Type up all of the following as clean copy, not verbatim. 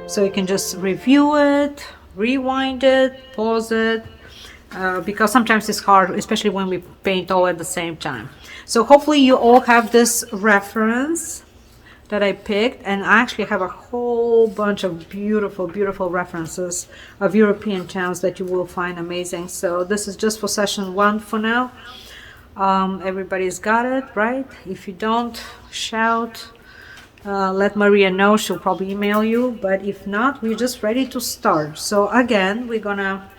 So you can just review it, rewind it, pause it, because sometimes it's hard, especially when we paint all at the same time. So hopefully you all have this reference that I picked, and I actually have a whole bunch of beautiful, beautiful references of European towns that you will find amazing. So this is just for session 1 for now. Everybody's got it, right? If you don't, shout. Let Maria know, she'll probably email you, but if not, we're just ready to start. So again, we're gonna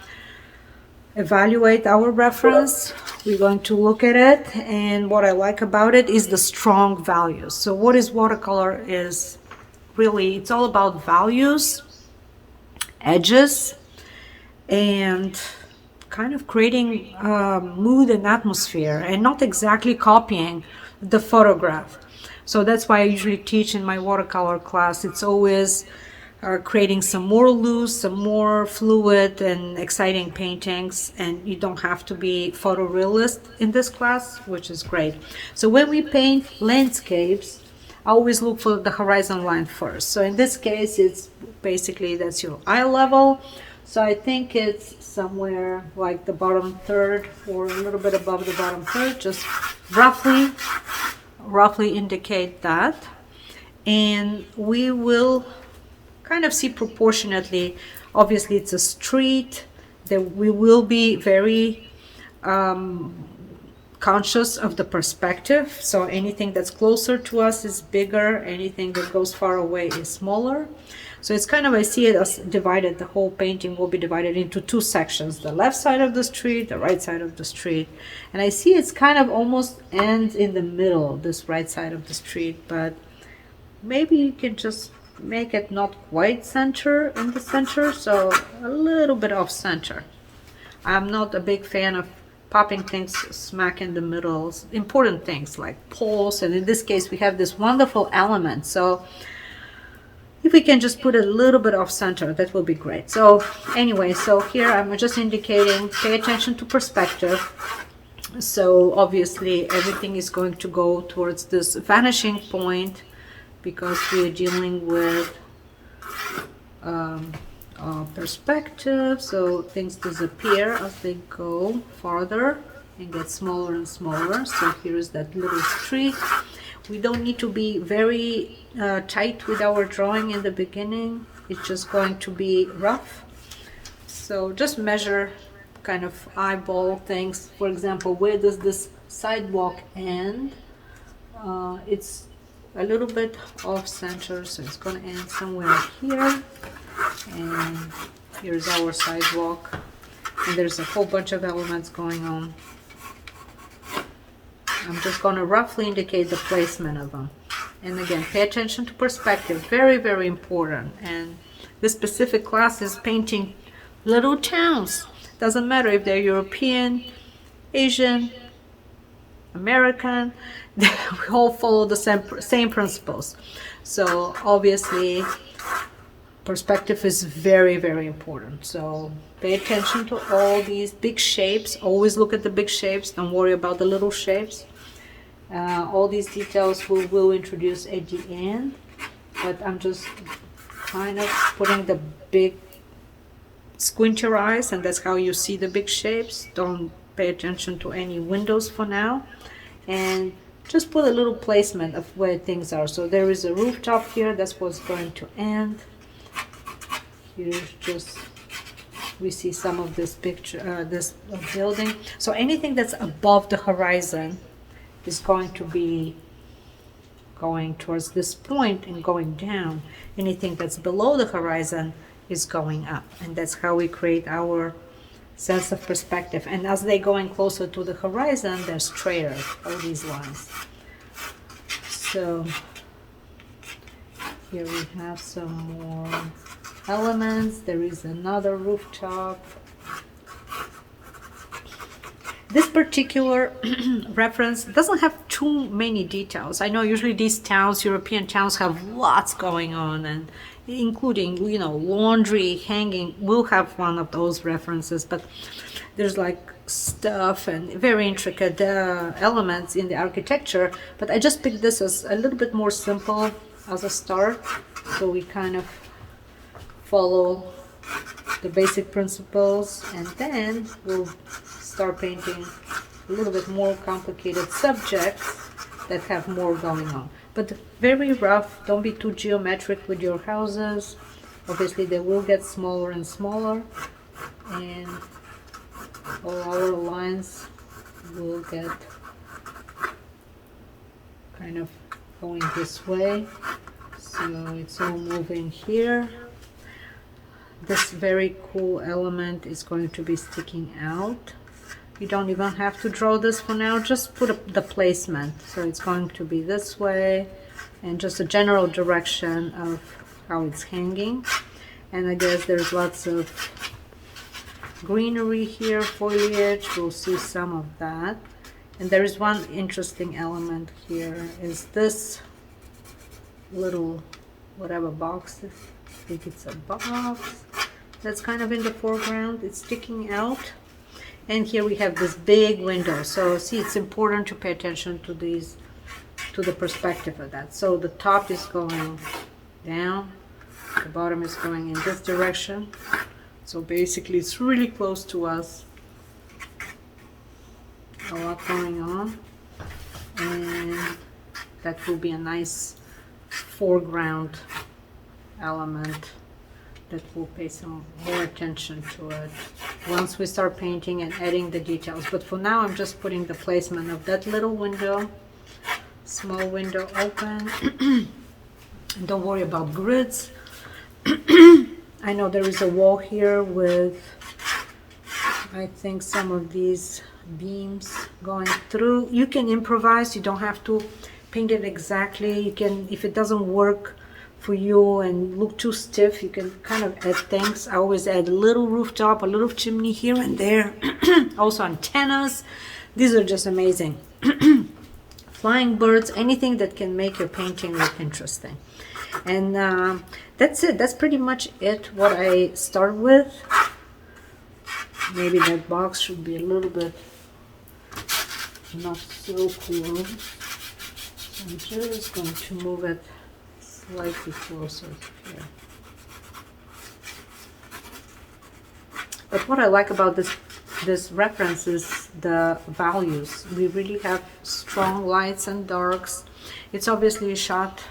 evaluate our reference. We're going to look at it, and what I like about it is the strong values. So what is watercolor is really, it's all about values, edges, and kind of creating mood and atmosphere, and not exactly copying the photograph. So that's why I usually teach in my watercolor class. It's always creating some more loose, some more fluid and exciting paintings, and you don't have to be photorealist in this class, which is great. So when we paint landscapes, I always look for the horizon line first. So in this case, it's basically, that's your eye level. So I think it's somewhere like the bottom third or a little bit above the bottom third, just roughly indicate that. And we will kind of see proportionately. Obviously it's a street, that we will be very conscious of the perspective. So anything that's closer to us is bigger, anything that goes far away is smaller. So it's kind of, I see it as divided, the whole painting will be divided into 2 sections, the left side of the street, the right side of the street. And I see it's kind of almost ends in the middle, this right side of the street, but maybe you can just make it not quite center in the center, so a little bit off center. I'm not a big fan of popping things smack in the middle, important things like poles, and in this case we have this wonderful element. So if we can just put a little bit off center, that will be great. So anyway, so here I'm just indicating, pay attention to perspective. So obviously everything is going to go towards this vanishing point, because we are dealing with perspective, so things disappear as they go farther and get smaller and smaller. So here's that little street. We don't need to be very tight with our drawing in the beginning. It's just going to be rough. So just measure, kind of eyeball things. For example, where does this sidewalk end? It's a little bit off center, so it's going to end somewhere here. And here's our sidewalk, and there's a whole bunch of elements going on. I'm just going to roughly indicate the placement of them. And again, pay attention to perspective, very, very important. And this specific class is painting little towns. Doesn't matter if they're European, Asian, American, we all follow the same principles. So obviously perspective is very, very important. So pay attention to all these big shapes. Always look at the big shapes, don't worry about the little shapes. All these details we will introduce at the end, but I'm just kind of putting the big, squint your eyes, and that's how you see the big shapes. Don't pay attention to any windows for now, and just put a little placement of where things are. So there is a rooftop here, that's what's going to end. Here's just, we see some of this picture, this building. So anything that's above the horizon is going to be going towards this point and going down. Anything that's below the horizon is going up, and that's how we create our sense of perspective. And as they're going closer to the horizon, they're straighter, all these lines. So here we have some more elements. There is another rooftop. This particular reference doesn't have too many details. I know usually these towns, European towns, have lots going on, and including, you know, laundry, hanging. We'll have one of those references, but there's like stuff and very intricate elements in the architecture. But I just picked this as a little bit more simple as a start, so we kind of follow the basic principles, and then we'll start painting a little bit more complicated subjects that have more going on. But very rough, don't be too geometric with your houses. Obviously they will get smaller and smaller, and all our lines will get kind of going this way, so it's all moving here. This very cool element is going to be sticking out. You don't even have to draw this for now, just put the placement. So it's going to be this way, and just a general direction of how it's hanging. And I guess there's lots of greenery here, foliage, we'll see some of that. And there is one interesting element here, is this little whatever box, I think it's a box that's kind of in the foreground, it's sticking out. And here we have this big window, so see, it's important to pay attention to these, to the perspective of that. So the top is going down, the bottom is going in this direction, so basically it's really close to us. A lot going on, and that will be a nice foreground element that will pay some more attention to it once we start painting and adding the details. But for now I'm just putting the placement of that little window, small window open. Don't worry about grids. I know there is a wall here with, I think, some of these beams going through. You can improvise, you don't have to paint it exactly. You can, if it doesn't work for you and look too stiff, you can kind of add things. I always add a little rooftop, a little chimney here and there. Also antennas, these are just amazing. Flying birds, anything that can make your painting look interesting. And that's it, that's pretty much it, what I start with. Maybe that box should be a little bit not so cool. So I'm just going to move it slightly closer here. But what I like about this reference is the values. We really have strong lights and darks. It's obviously shot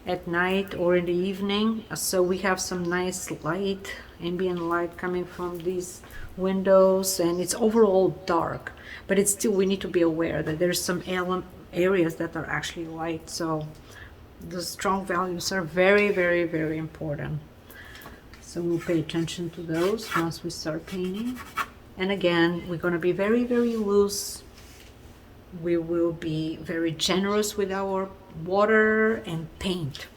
at night or in the evening, so we have some nice light, ambient light coming from these windows, and it's overall dark, but it's still, we need to be aware that there's some areas that are actually light, so the strong values are very, very, very important. So we'll pay attention to those once we start painting. And again, we're going to be very, very loose. We will be very generous with our water and paint.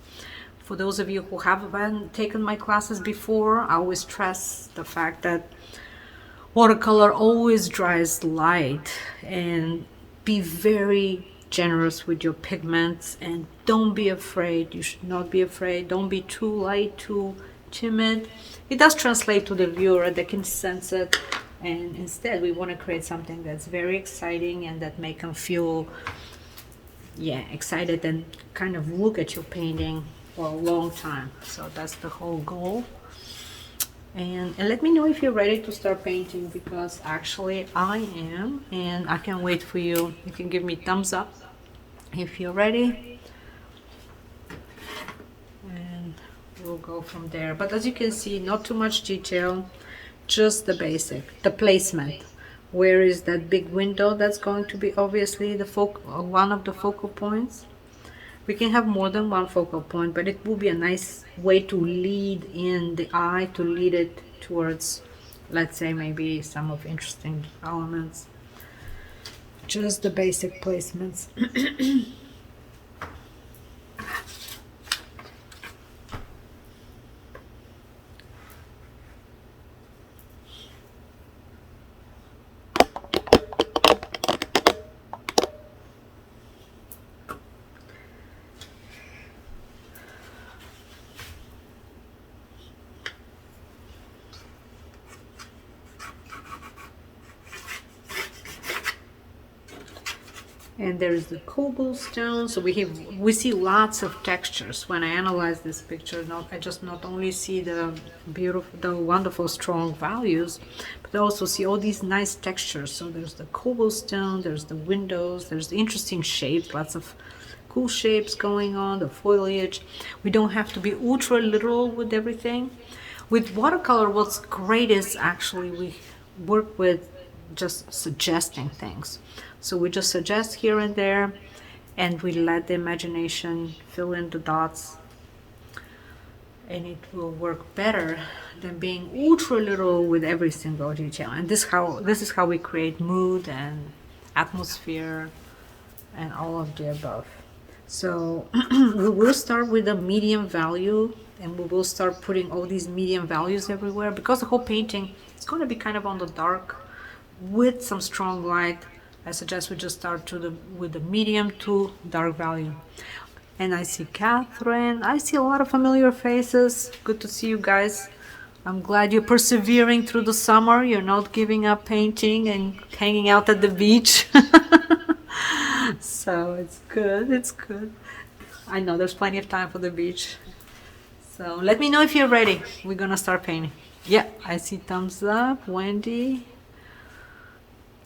For those of you who haven't taken my classes before, I always stress the fact that watercolor always dries light, and be very generous with your pigments, and don't be afraid. You should not be afraid. Don't be too light, too timid. It does translate to the viewer, they can sense it, and instead we want to create something that's very exciting and that make them feel excited and kind of look at your painting for a long time. So that's the whole goal. And let me know if you're ready to start painting, because actually I am, and I can't wait for you. You can give me thumbs up if you're ready, and we'll go from there. But as you can see, not too much detail, just the basic, the placement. Where is that big window? That's going to be obviously the one of the focal points. We can have more than one focal point, but it will be a nice way to lead in the eye, to lead it towards, let's say, maybe some of interesting elements. Just the basic placements. And there's the cobblestone. So we see lots of textures when I analyze this picture. I just not only see the beautiful, the wonderful, strong values, but I also see all these nice textures. So there's the cobblestone, there's the windows, there's the interesting shapes, lots of cool shapes going on, the foliage. We don't have to be ultra literal with everything. With watercolor, what's great is actually we work with just suggesting things. So we just suggest here and there, and we let the imagination fill in the dots, and it will work better than being ultra literal with every single detail. And this is how we create mood and atmosphere and all of the above. So we will start with a medium value, and we will start putting all these medium values everywhere, because the whole painting is going to be kind of on the dark with some strong light. I suggest we just start with the medium to dark value. And I see Catherine. I see a lot of familiar faces. Good to see you guys. I'm glad you're persevering through the summer. You're not giving up painting and hanging out at the beach. So it's good. It's good. I know there's plenty of time for the beach. So let me know if you're ready. We're gonna start painting. Yeah, I see thumbs up. Wendy.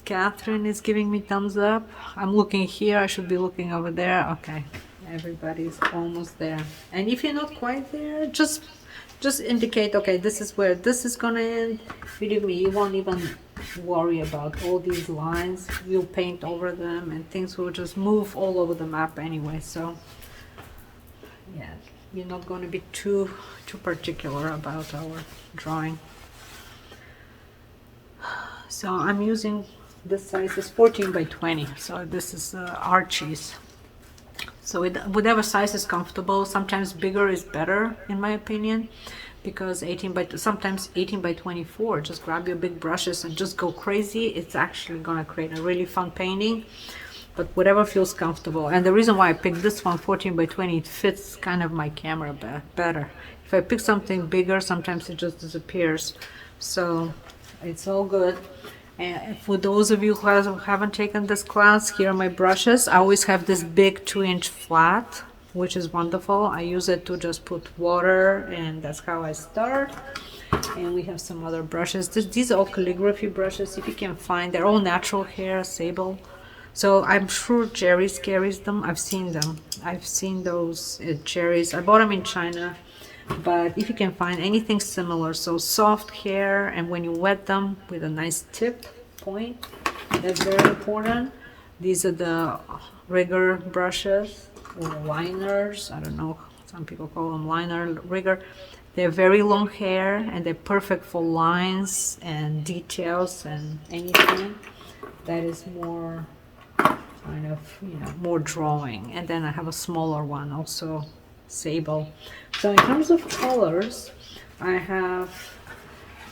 Catherine is giving me thumbs up. I'm looking here. I should be looking over there. Okay, everybody's almost there. And if you're not quite there, just indicate, okay, this is where this is gonna end. Believe me, you won't even worry about all these lines. You'll paint over them and things will just move all over the map anyway. So yeah, you're not going to be too particular about our drawing. So I'm using this size is 14 by 20. So this is Archie's. So whatever size is comfortable. Sometimes bigger is better in my opinion, because sometimes 18 by 24. Just grab your big brushes and just go crazy. It's actually gonna create a really fun painting. But whatever feels comfortable. And the reason why I picked this one 14 by 20, it fits kind of my camera better. If I pick something bigger, sometimes it just disappears. So it's all good. And for those of you who haven't taken this class, here are my brushes. I always have this big 2-inch flat, which is wonderful. I use it to just put water, and that's how I start. And we have some other brushes. These are all calligraphy brushes, if you can find. They're all natural hair, sable. So I'm sure Jerry's carries them. I've seen them. I've seen those at Jerry's. I bought them in China. But if you can find anything similar, so soft hair, and when you wet them with a nice tip point, that's very important. These are the rigger brushes or liners. I don't know, some people call them liner, rigger. They're very long hair and they're perfect for lines and details and anything that is more kind of, more drawing. And then I have a smaller one also, sable. So in terms of colors,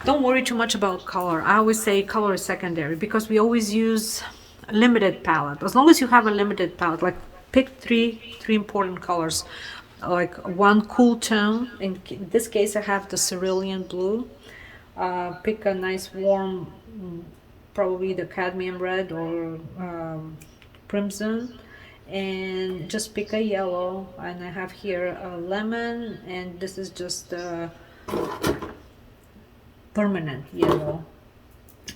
don't worry too much about color. I always say color is secondary, because we always use a limited palette. As long as you have a limited palette, like pick three important colors, like one cool tone. In this case I have the cerulean blue. Pick a nice warm, probably the cadmium red or crimson, and just pick a yellow. And I have here a lemon, and this is just a permanent yellow.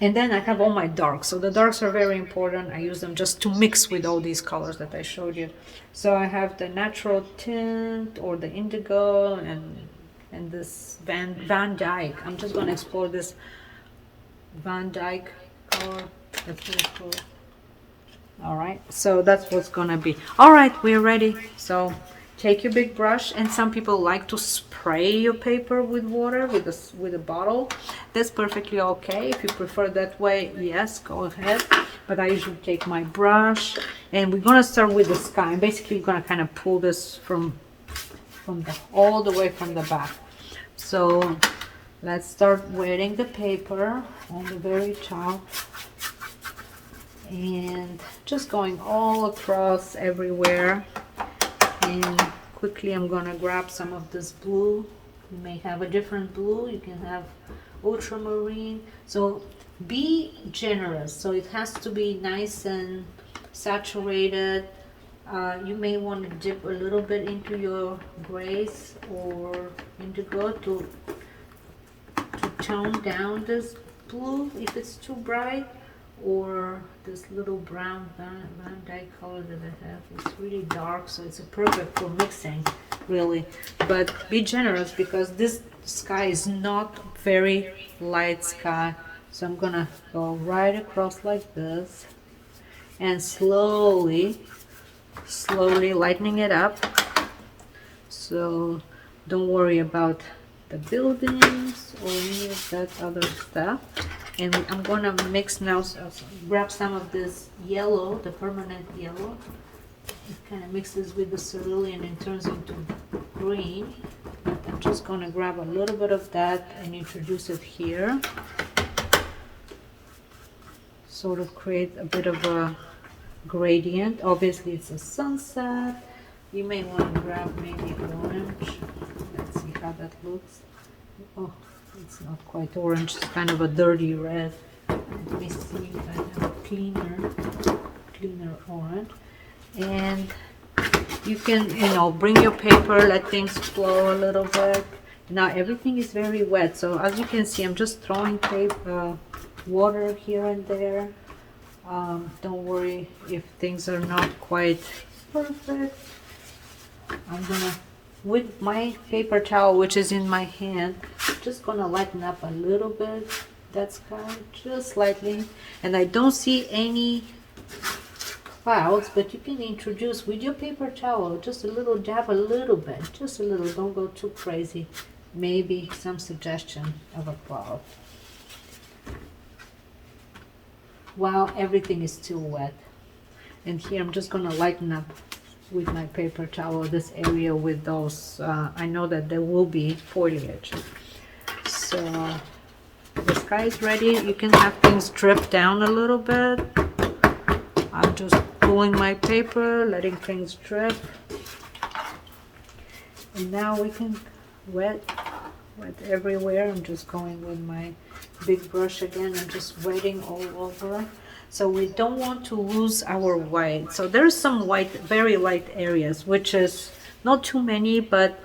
And then I have all my darks. So the darks are very important. I use them just to mix with all these colors that I showed you. So I have the natural tint or the indigo and this Van Dyke. I'm just going to explore this Van Dyke color. That's really cool. All right, so that's what's gonna be. All right, we're ready. So take your big brush, and some people like to spray your paper with water with a bottle. That's perfectly okay. If you prefer that way, yes, go ahead. But I usually take my brush, and we're gonna start with the sky. I'm basically gonna kind of pull this from all the way from the back. So let's start wetting the paper on the very top. And just going all across everywhere. And quickly I'm gonna grab some of this blue. You may have a different blue. You can have ultramarine. So be generous. So it has to be nice and saturated. You may want to dip a little bit into your grays or indigo to tone down this blue if it's too bright, or this little brown Van Dyke color that I have. It's really dark, so it's perfect for mixing, really. But be generous because this sky is not very light sky. So I'm gonna go right across like this and slowly lightening it up. So don't worry about the buildings or any of that other stuff. And I'm gonna mix now, grab some of this yellow, the permanent yellow. It kind of mixes with the cerulean and turns into green. But I'm just gonna grab a little bit of that and introduce it here. Sort of create a bit of a gradient. Obviously it's a sunset. You may want to grab maybe orange. Let's see how that looks. Oh, it's not quite orange, it's kind of a dirty red. Let me see if I have a cleaner orange. And you can, bring your paper, let things flow a little bit. Now everything is very wet, so as you can see, I'm just throwing water here and there. Don't worry if things are not quite perfect. I'm gonna, with my paper towel, which is in my hand, just gonna lighten up a little bit that sky, just slightly. And I don't see any clouds, but you can introduce with your paper towel just a little dab, a little bit, just a little. Don't go too crazy. Maybe some suggestion of a cloud while everything is still wet. And here I'm just gonna lighten up with my paper towel this area with those I know that there will be foliage. So the sky is ready. You can have things drip down a little bit. I'm just pulling my paper, letting things drip, and now we can wet everywhere. I'm just going with my big brush again. I'm just wetting all over. So we don't want to lose our white. So there's some white, very light areas, which is not too many, but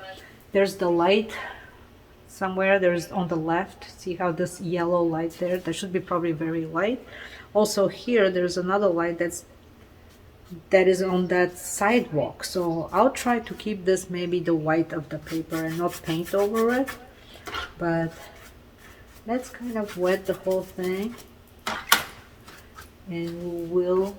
there's the light somewhere. There's on the left. See how this yellow light there? That should be probably very light. Also here, there's another light that is on that sidewalk. So I'll try to keep this maybe the white of the paper and not paint over it. But let's kind of wet the whole thing. And we'll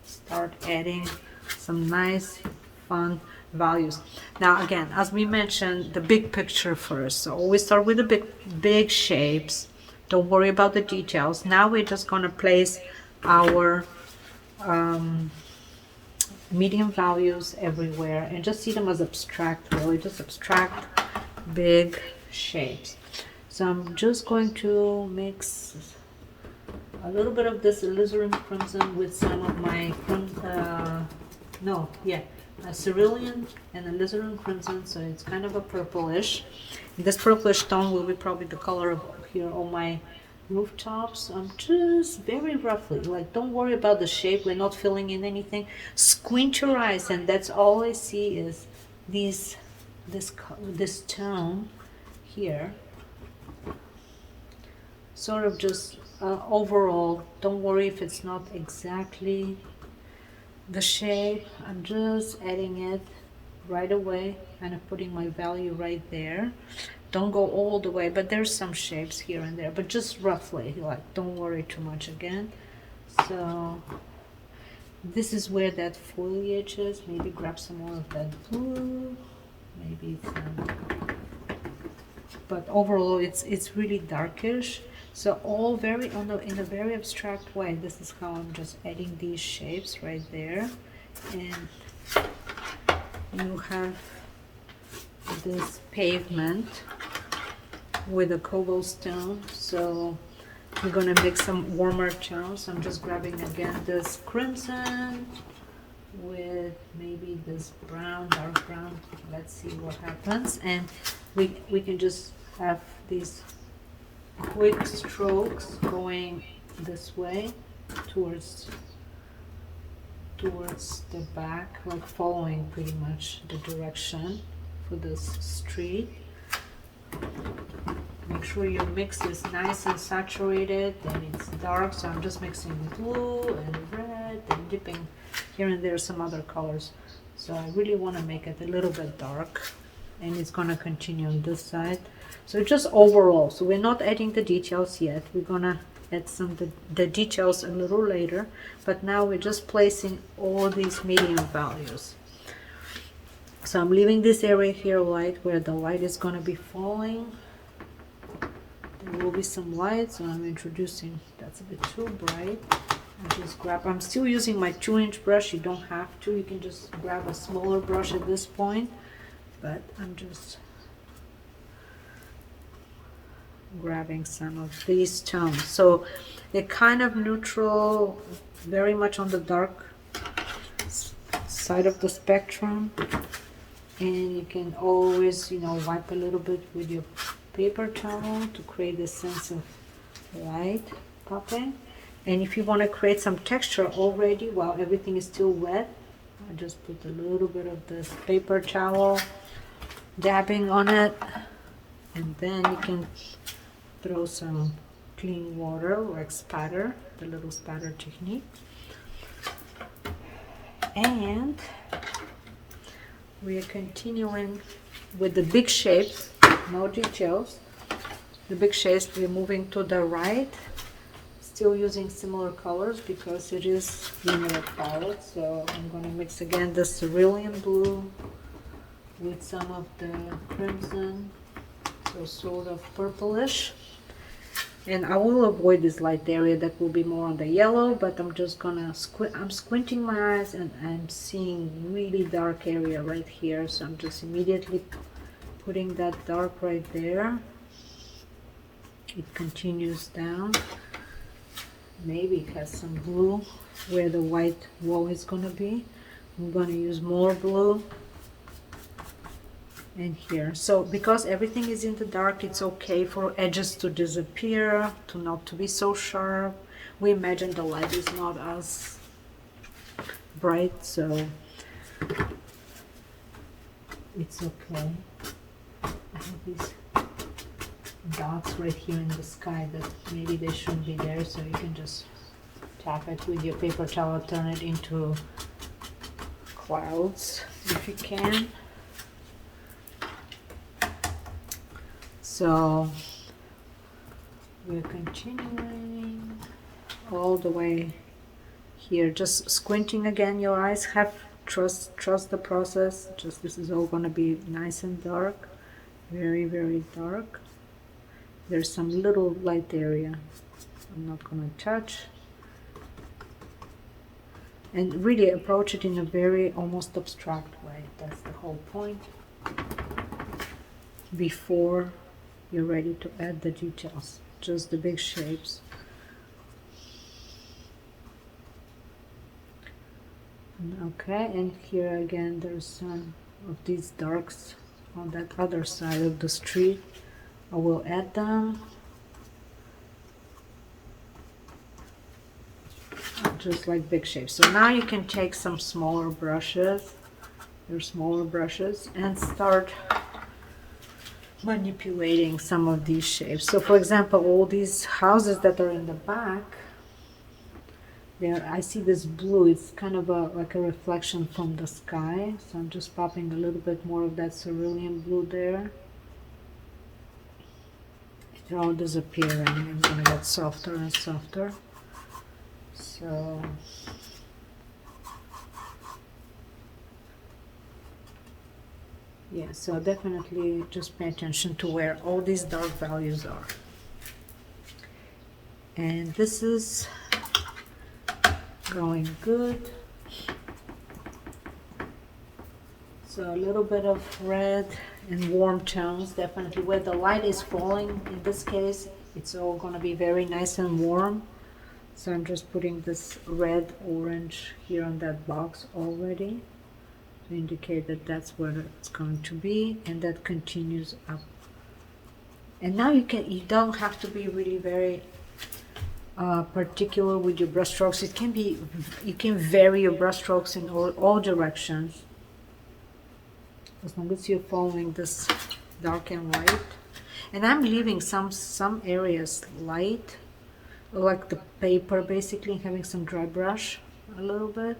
start adding some nice fun values. Now again, as we mentioned, the big picture first. So always start with the big shapes. Don't worry about the details. Now we're just going to place our medium values everywhere and just see them as abstract, really just abstract big shapes. So I'm just going to mix a little bit of this alizarin crimson with some of my cerulean and alizarin crimson, so it's kind of a purplish. And this purplish tone will be probably the color of here on my rooftops. I'm just very roughly, like, don't worry about the shape, we're not filling in anything. Squint your eyes, and that's all I see is this tone here. Sort of just overall, don't worry if it's not exactly the shape. I'm just adding it right away, kind of putting my value right there. Don't go all the way, but there's some shapes here and there, but just roughly, like, don't worry too much again. So this is where that foliage is. Maybe grab some more of that blue, maybe some, but overall it's really darkish. So all very in a very abstract way. This is how I'm just adding these shapes right there. And you have this pavement with a cobblestone. So we're gonna mix some warmer tones. I'm just grabbing again this crimson with maybe this brown, dark brown. Let's see what happens. And we can just have these quick strokes going this way towards towards the back, like following pretty much the direction for this street. Make sure your mix is nice and saturated and it's dark, so I'm just mixing blue and red and dipping here and there some other colors. So I really want to make it a little bit dark, and it's going to continue on this side. So just overall, so we're not adding the details yet, we're going to add some the details a little later, but now we're just placing all these medium values. So I'm leaving this area here light where the light is going to be falling. There will be some light, so I'm introducing, that's a bit too bright. I just grab, I'm still using my 2-inch brush, you don't have to, you can just grab a smaller brush at this point, but I'm just grabbing some of these tones. So they're kind of neutral, very much on the dark side of the spectrum, and you can always, you know, wipe a little bit with your paper towel to create a sense of light popping. And if you want to create some texture already while everything is still wet, I just put a little bit of this paper towel dabbing on it, and then you can throw some clean water, like spatter, the little spatter technique. And we are continuing with the big shapes, no details. The big shapes, we're moving to the right, still using similar colors because it is limited palette. So I'm going to mix again the cerulean blue with some of the crimson, so sort of purplish. And I will avoid this light area that will be more on the yellow, but I'm just gonna I'm squinting my eyes and I'm seeing really dark area right here, so I'm just immediately putting that dark right there. It continues down. Maybe it has some blue where the white wall is gonna be. I'm gonna use more blue. And here, so because everything is in the dark, it's okay for edges to disappear, to not to be so sharp. We imagine the light is not as bright, so it's okay. I have these dots right here in the sky that maybe they shouldn't be there, so you can just tap it with your paper towel, turn it into clouds if you can. So we're continuing all the way here, just squinting again your eyes, have trust the process. Just this is all going to be nice and dark, very, very dark. There's some little light area I'm not going to touch, and really approach it in a very almost abstract way. That's the whole point before you're ready to add the details, just the big shapes. Okay, and here again there's some of these darks on that other side of the street. I will add them just like big shapes. So now you can take some smaller brushes, your smaller brushes, and start manipulating some of these shapes. So for example, all these houses that are in the back there, I see this blue, it's kind of like a reflection from the sky, so I'm just popping a little bit more of that cerulean blue there. It's all disappearing, and it's going to get softer and softer. So yeah, so definitely just pay attention to where all these dark values are. And this is going good. So a little bit of red and warm tones, definitely where the light is falling. In this case, it's all going to be very nice and warm. So I'm just putting this red orange here on that box already to indicate that that's where it's going to be, and that continues up. And now you don't have to be really very particular with your brush strokes. It can be, you can vary your brush strokes in all directions, as long as you're following this dark and light. And I'm leaving some areas light, like the paper, basically having some dry brush a little bit.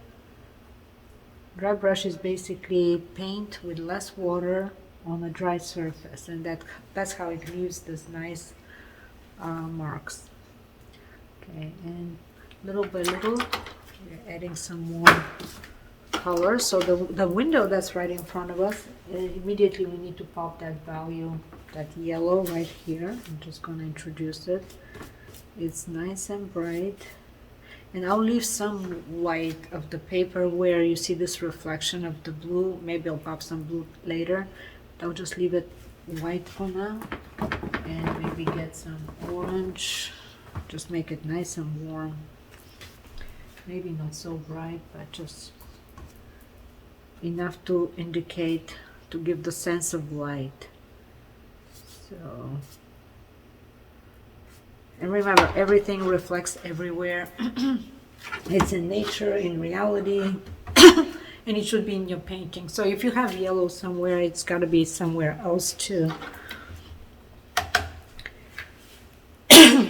Dry brush is basically paint with less water on a dry surface, and that's how it leaves this nice marks. Okay, and little by little we're adding some more color. So the window that's right in front of us, immediately we need to pop that value, that yellow right here. I'm just going to introduce it. It's nice and bright, and I'll leave some white of the paper where you see this reflection of the blue. Maybe I'll pop some blue later. I'll just leave it white for now, and maybe get some orange. Just make it nice and warm. Maybe not so bright, but just enough to indicate, to give the sense of light. So, and remember, everything reflects everywhere. It's in nature, in reality, and it should be in your painting. So if you have yellow somewhere, it's got to be somewhere else too.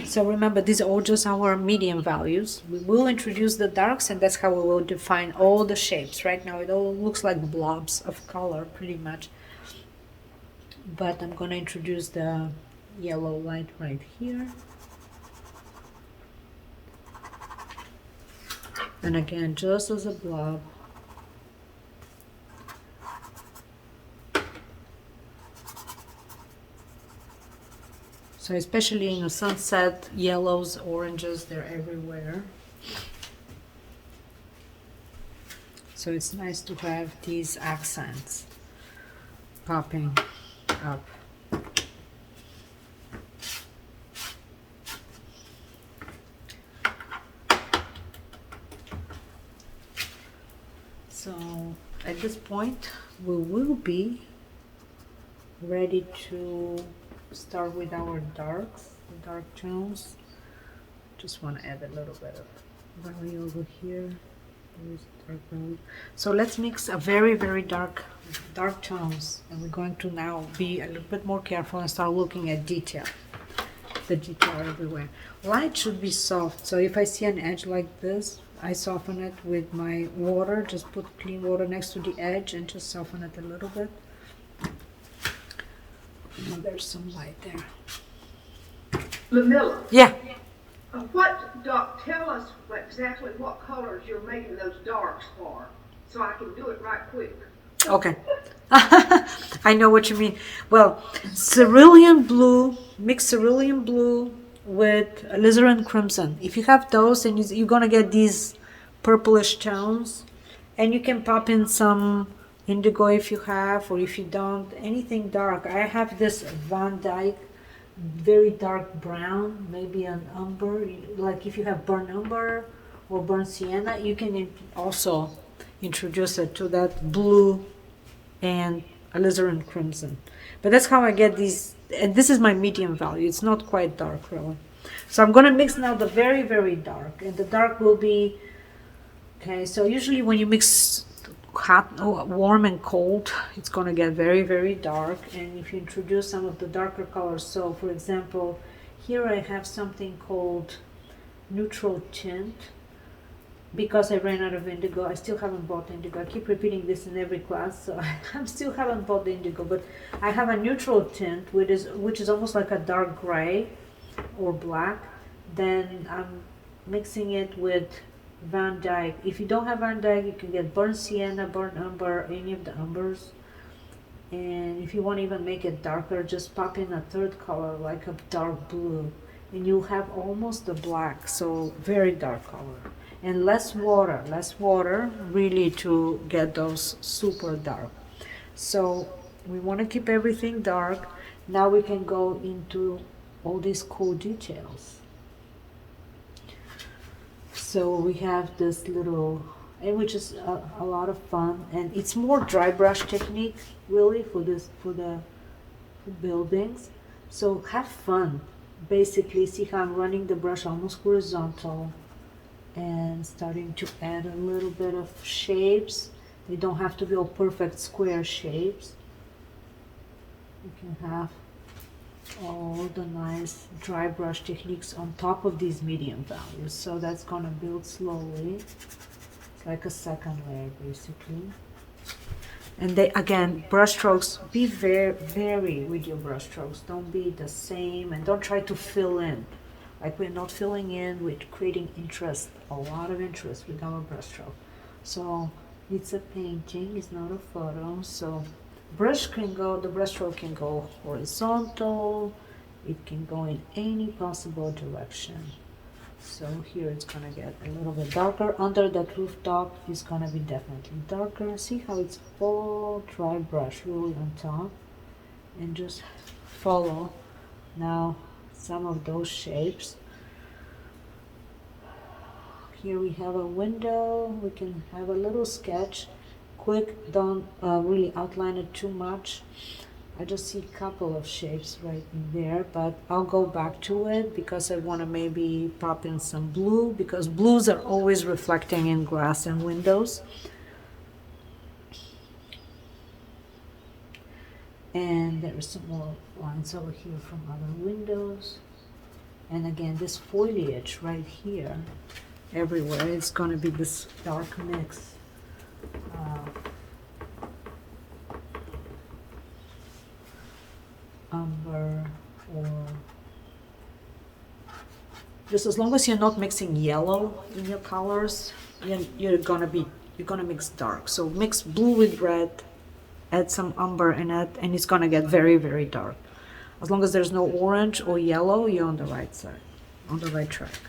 So remember, these are all just our medium values. We will introduce the darks, and that's how we will define all the shapes. Right now it all looks like blobs of color pretty much, but I'm going to introduce the yellow light right here. And again, just as a blob. So especially in the sunset, yellows, oranges, they're everywhere. So it's nice to have these accents popping up. So at this point, we will be ready to start with our darks, the dark tones. Just want to add a little bit of value over here. There's dark value. So let's mix a very dark tones, and we're going to now be a little bit more careful and start looking at detail. The detail everywhere. Light should be soft, so if I see an edge like this, I soften it with my water. Just put clean water next to the edge and just soften it a little bit. Oh, there's some light there. Lyudmila. Yeah. Tell us exactly what colors you're making those darks for, so I can do it right quick. Okay. I know what you mean. Well, cerulean blue, mix cerulean blue with alizarin crimson. If you have those, then you're gonna get these purplish tones, and you can pop in some indigo if you have, or if you don't, anything dark. I have this Van Dyke, very dark brown, maybe an umber. Like if you have burnt umber or burnt sienna, you can also introduce it to that blue and alizarin crimson. But that's how I get these, and this is my medium value. It's not quite dark really. So I'm going to mix now the very dark, and the dark will be, okay, so usually when you mix hot, warm and cold, it's going to get very dark. And if you introduce some of the darker colors, so for example, here I have something called neutral tint, because I ran out of indigo. I still haven't bought indigo. I keep repeating this in every class, so I still haven't bought the indigo. But I have a neutral tint, which is almost like a dark gray or black. Then I'm mixing it with Van Dyke. If you don't have Van Dyke, you can get burnt sienna, burnt umber, any of the umbers. And if you want to even make it darker, just pop in a third color, like a dark blue, and you'll have almost a black. So very dark color. And less water really, to get those super dark. So we want to keep everything dark. Now we can go into all these cool details. So we have this little, and which is a lot of fun, and it's more dry brush technique really for the buildings. So have fun. basically see how I'm running the brush almost horizontal and starting to add a little bit of shapes. They don't have to be all perfect square shapes. You can have all the nice dry brush techniques on top of these medium values. So that's gonna build slowly. It's like a second layer basically. And they, again, brush strokes, be vary with your brush strokes. Don't be the same and don't try to fill in. Like we're not filling in, we're creating interest, a lot of interest with our brush stroke. So it's a painting, it's not a photo. So the brush stroke can go horizontal, it can go in any possible direction. So here it's gonna get a little bit darker. Under that rooftop is gonna be definitely darker. See how it's all dry brush really on top, and just follow now some of those shapes. Here we have a window. We can have a little sketch, quick. Don't really outline it too much. I just see a couple of shapes right in there, but I'll go back to it because I want to maybe pop in some blue, because blues are always reflecting in glass and windows. And there is some more lines over here from other windows. And again, this foliage right here, everywhere, it's going to be this dark mix. Umber, or just as long as you're not mixing yellow in your colors, you're gonna mix dark. So mix blue with red, add some umber in it, and it's gonna get very, very dark. As long as there's no orange or yellow, you're on the right side, on the right track.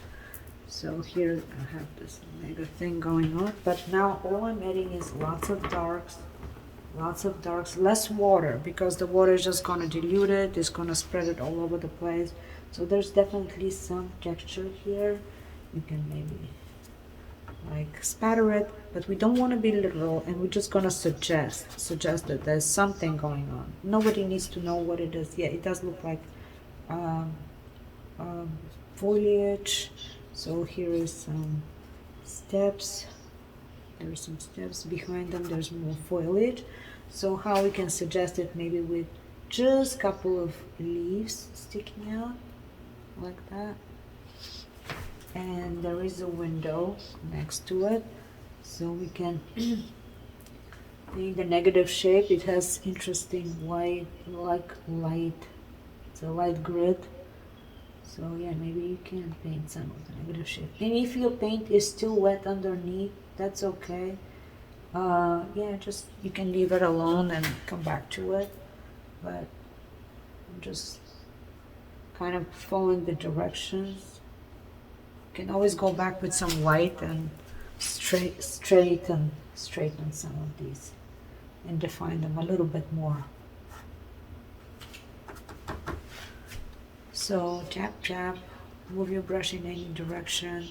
So here I have this mega thing going on, but now all I'm adding is lots of darks, less water, because the water is just gonna dilute it, it's gonna spread it all over the place. So there's definitely some texture here. You can maybe like spatter it, but we don't want to be literal, and we're just gonna suggest that there's something going on. Nobody needs to know what it is. Yeah, it does look like foliage. So here is some steps. There's some steps behind them. There's more foliage. So how we can suggest it, maybe with just a couple of leaves sticking out like that. And there is a window next to it, so we can paint the negative shape. It has interesting white, like light, it's a light grid. So yeah, maybe you can paint some of the negative shape. And if your paint is still wet underneath, that's okay. Yeah, just you can leave it alone and come back to it. But I'm just kind of following the directions. You can always go back with some white and straighten some of these and define them a little bit more. So tap, tap, move your brush in any direction.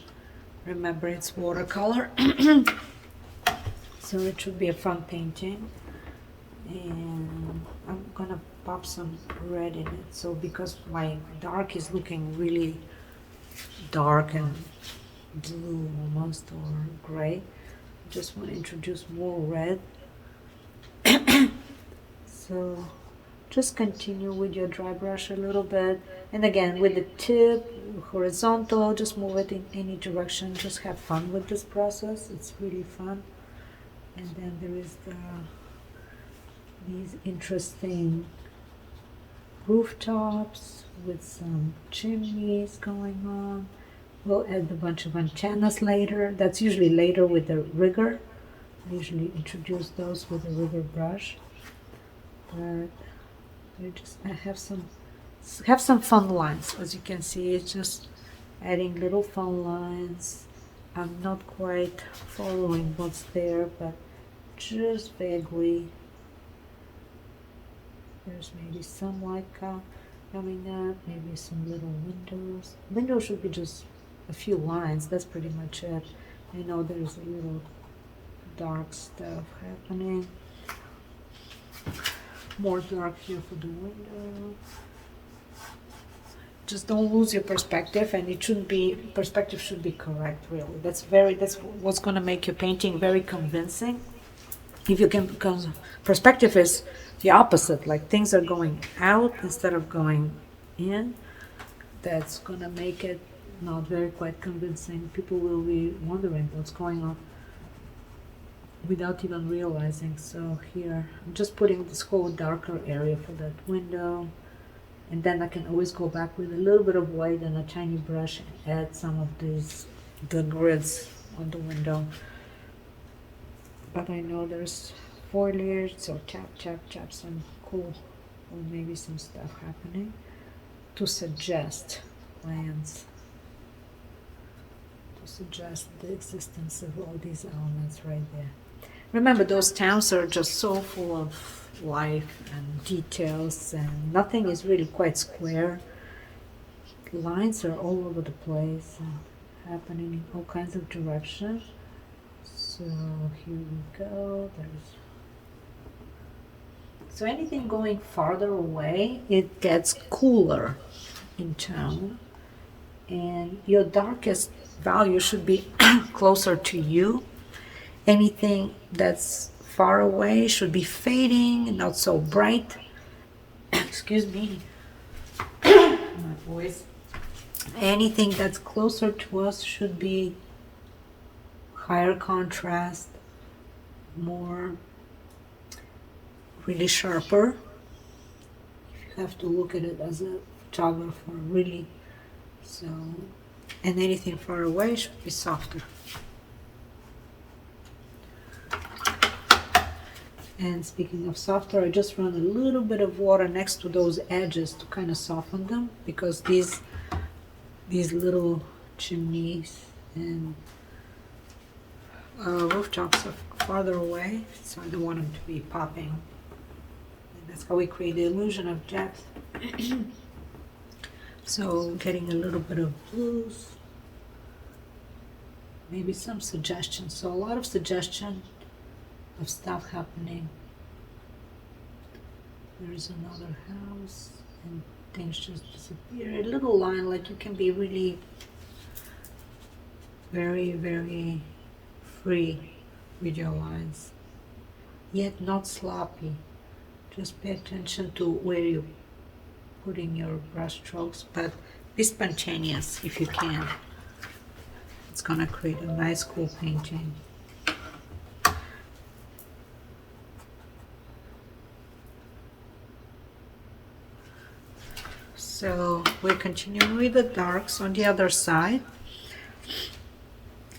Remember, it's watercolor. So it should be a fun painting. And I'm gonna pop some red in it. So because my dark is looking really dark and blue almost, or gray, I just want to introduce more red. So just continue with your dry brush a little bit, and again with the tip horizontal, just move it in any direction. Just have fun with this process, it's really fun. And then there is these interesting rooftops with some chimneys going on. We'll add a bunch of antennas later. That's usually later with the rigger. I usually introduce those with a rigger brush. But I have some fun lines. As you can see, it's just adding little fun lines. I'm not quite following what's there, but just vaguely. There's maybe some light coming up, maybe some little windows. Windows should be just a few lines, that's pretty much it. I know there's a little dark stuff happening. More dark here for the window. just don't lose your perspective, and it shouldn't be, perspective should be correct, really. That's what's going to make your painting very convincing. If you can, because perspective is the opposite, like things are going out instead of going in, that's going to make it not very quite convincing. People will be wondering what's going on without even realizing. So here I'm just putting this whole darker area for that window, and then I can always go back with a little bit of white and a tiny brush and add some of the grids on the window. But I know there's foliage, so tap some cool, or maybe some stuff happening to suggest plants, to suggest the existence of all these elements right there. Remember, those towns are just so full of life and details, and nothing is really quite square. Lines are all over the place and happening in all kinds of directions. So here we go. So anything going farther away, it gets cooler in tone, and your darkest value should be closer to you. Anything that's far away should be fading, not so bright. Excuse me, my voice. Anything that's closer to us should be higher contrast, more really sharper. If you have to look at it as a photographer, really. So, and anything far away should be softer. And speaking of softer, I just run a little bit of water next to those edges to kind of soften them, because these little chimneys and rooftops are farther away, so I don't want them to be popping. And that's how we create the illusion of depth. So getting a little bit of blues, maybe some suggestions. So a lot of suggestion of stuff happening. There is another house and things just disappear. A little line, like you can be really very, very free with your lines, yet not sloppy. Just pay attention to where you're putting your brush strokes, but be spontaneous if you can. It's gonna create a nice, cool painting. So we're continuing with the darks on the other side.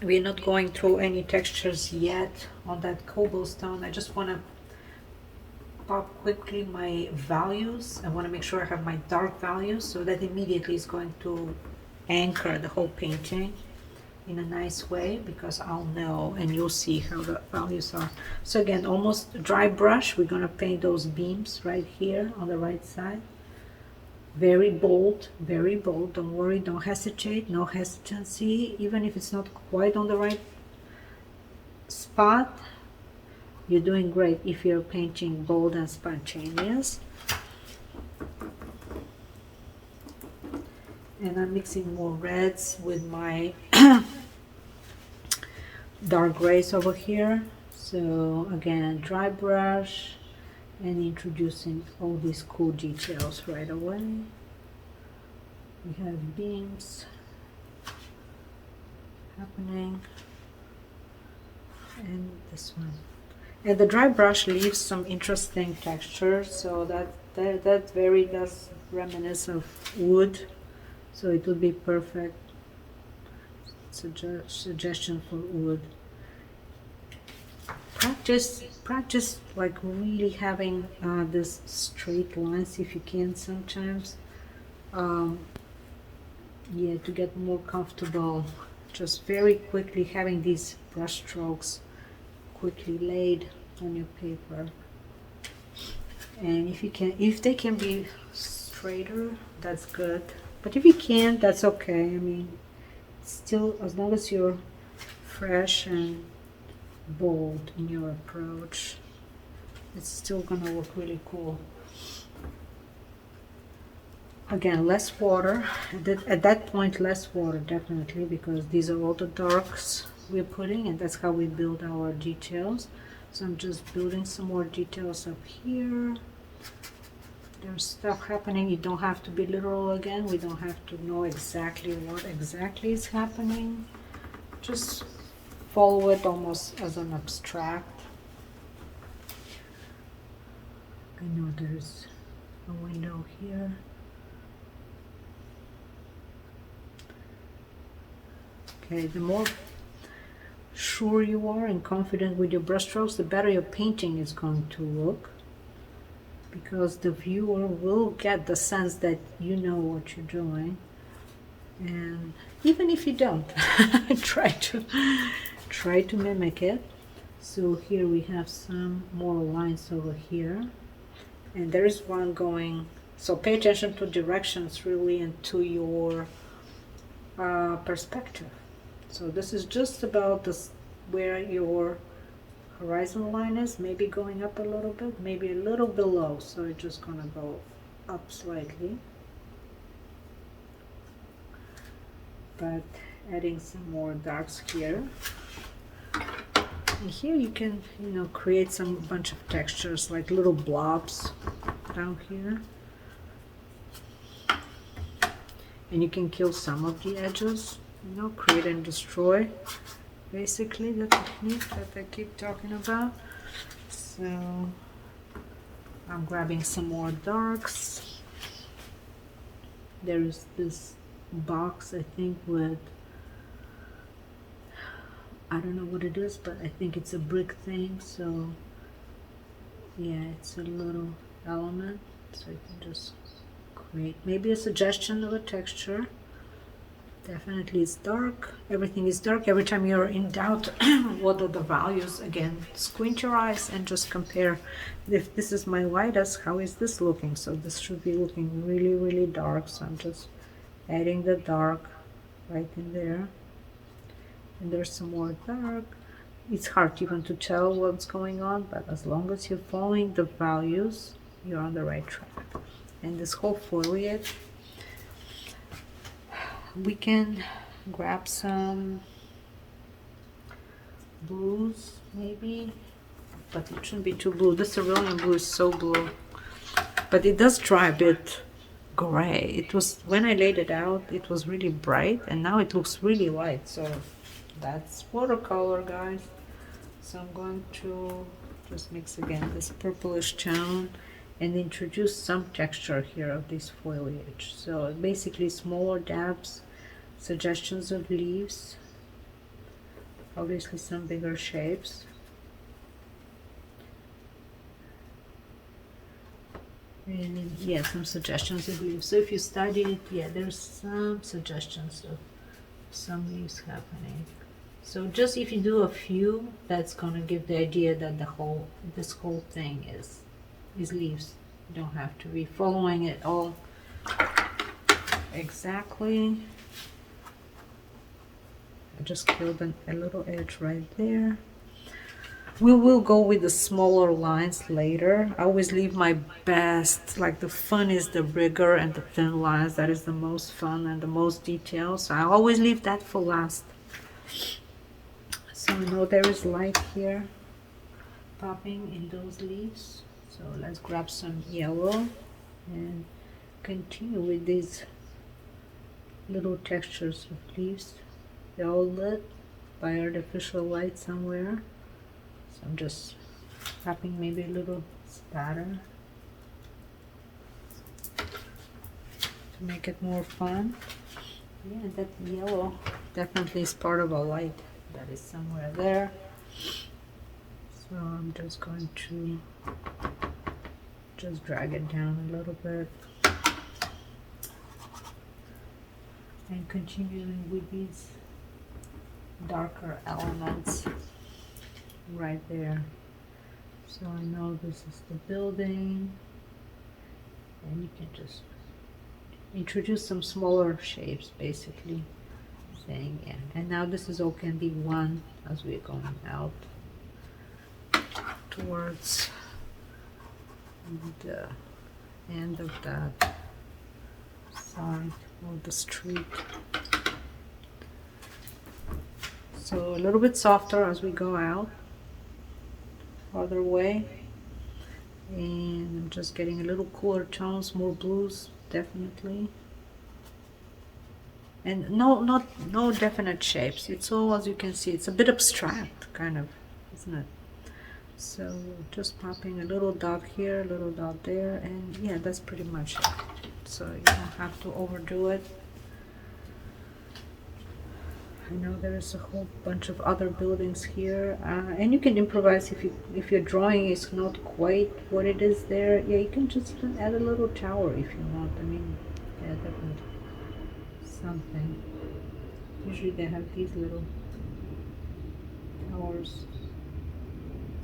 We're not going through any textures yet on that cobblestone. I just want to pop quickly my values. I want to make sure I have my dark values, so that immediately is going to anchor the whole painting in a nice way, because I'll know and you'll see how the values are. So again, almost dry brush, we're going to paint those beams right here on the right side. Very bold, don't worry, don't hesitate, no hesitancy. Even if it's not quite on the right spot, you're doing great if you're painting bold and spontaneous. And I'm mixing more reds with my dark grays over here. So again, dry brush, and introducing all these cool details right away. We have beams happening, and this one. And the dry brush leaves some interesting texture, so that very does reminisce of wood, so it would be perfect suggestion for wood. Practice like really having this straight lines if you can sometimes. Yeah, to get more comfortable, just very quickly having these brush strokes quickly laid on your paper. And if they can be straighter, that's good. But if you can't, that's okay. I mean, still, as long as you're fresh and bold in your approach, it's still gonna look really cool. Again, less water. At that point, less water, definitely, because these are all the darks we're putting, and that's how we build our details. So I'm just building some more details up here. There's stuff happening. You don't have to be literal again. We don't have to know exactly what exactly is happening. Just follow it almost as an abstract. I know there's a window here. Okay, the more sure you are and confident with your brushstrokes, the better your painting is going to look, because the viewer will get the sense that you know what you're doing. And even if you don't, try to mimic it. So here we have some more lines over here, and there is one going. So pay attention to directions really and to your perspective. So this is just about this, where your horizon line is, maybe going up a little bit, maybe a little below. So it's just gonna go up slightly, but adding some more darks here. And here you can, create some bunch of textures like little blobs down here. And you can kill some of the edges, create and destroy, basically the technique that I keep talking about. So I'm grabbing some more darks. There is this box, I think, with, I don't know what it is, but I think it's a brick thing. So yeah, it's a little element, so you can just create maybe a suggestion of a texture. Definitely it's dark. Everything is dark. Every time you're in doubt what are the values, again, squint your eyes and just compare. If this is my lightest, how is this looking? So this should be looking really, really dark. So I'm just adding the dark right in there. And there's some more dark. It's hard even to tell what's going on, but as long as you're following the values, you're on the right track. And this whole foliage, we can grab some blues maybe, but it shouldn't be too blue. This cerulean blue is so blue, but it does dry a bit gray. It was, when I laid it out, it was really bright, and now it looks really light. So that's watercolor, guys. So I'm going to just mix again this purplish tone and introduce some texture here of this foliage. So basically smaller dabs, suggestions of leaves, obviously some bigger shapes. And yeah, some suggestions of leaves. So if you study it, yeah, there's some suggestions of some leaves happening. So just if you do a few, that's gonna give the idea that this whole thing is leaves. You don't have to be following it all exactly. I just killed a little edge right there. We will go with the smaller lines later. I always leave my best, like the fun is the bigger and the thin lines. That is the most fun and the most details. So I always leave that for last. So I know there is light here popping in those leaves. So let's grab some yellow and continue with these little textures of leaves. They're all lit by artificial light somewhere. So I'm just tapping maybe a little spatter to make it more fun. Yeah, that yellow definitely is part of a light that is somewhere there. So I'm just going to just drag it down a little bit and continuing with these darker elements right there. So I know this is the building, and you can just introduce some smaller shapes, basically saying, yeah. And now this is all can be one as we're going out towards the end of that side of the street. So a little bit softer as we go out, farther away. And I'm just getting a little cooler tones, more blues, definitely. And no definite shapes. It's all, as you can see, it's a bit abstract, kind of, isn't it? So just popping a little dot here, a little dot there, and yeah, that's pretty much it. So you don't have to overdo it. I know there is a whole bunch of other buildings here, and you can improvise if your drawing is not quite what it is there. Yeah, you can just even add a little tower if you want. I mean, yeah, definitely something. Usually they have these little towers,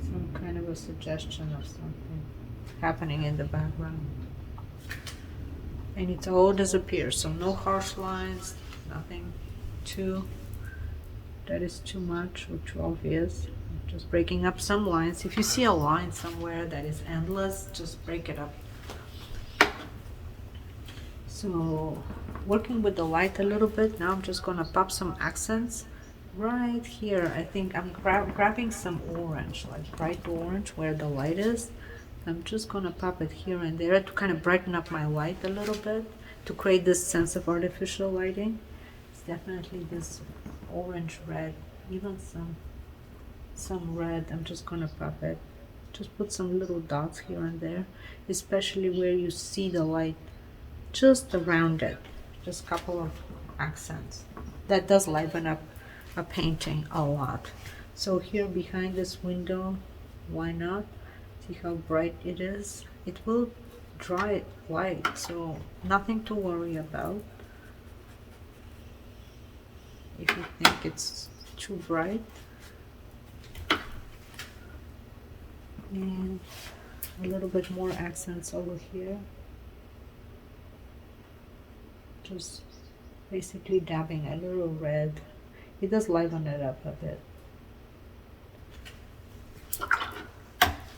some kind of a suggestion of something happening in the background, and it all disappears. So no harsh lines, nothing that is too much or too obvious. Just breaking up some lines. If you see a line somewhere that is endless, just break it up. So working with the light a little bit, now I'm just gonna pop some accents right here. I think I'm grabbing some orange, like bright orange where the light is. I'm just gonna pop it here and there to kind of brighten up my light a little bit, to create this sense of artificial lighting. It's definitely this orange red, even some red. I'm just gonna pop it, just put some little dots here and there, especially where you see the light just around it. Just a couple of accents that does liven up a painting a lot. So here behind this window, why not? See how bright it is. It will dry light, so nothing to worry about. If you think it's too bright. And a little bit more accents over here. Just basically dabbing a little red. It does liven it up a bit.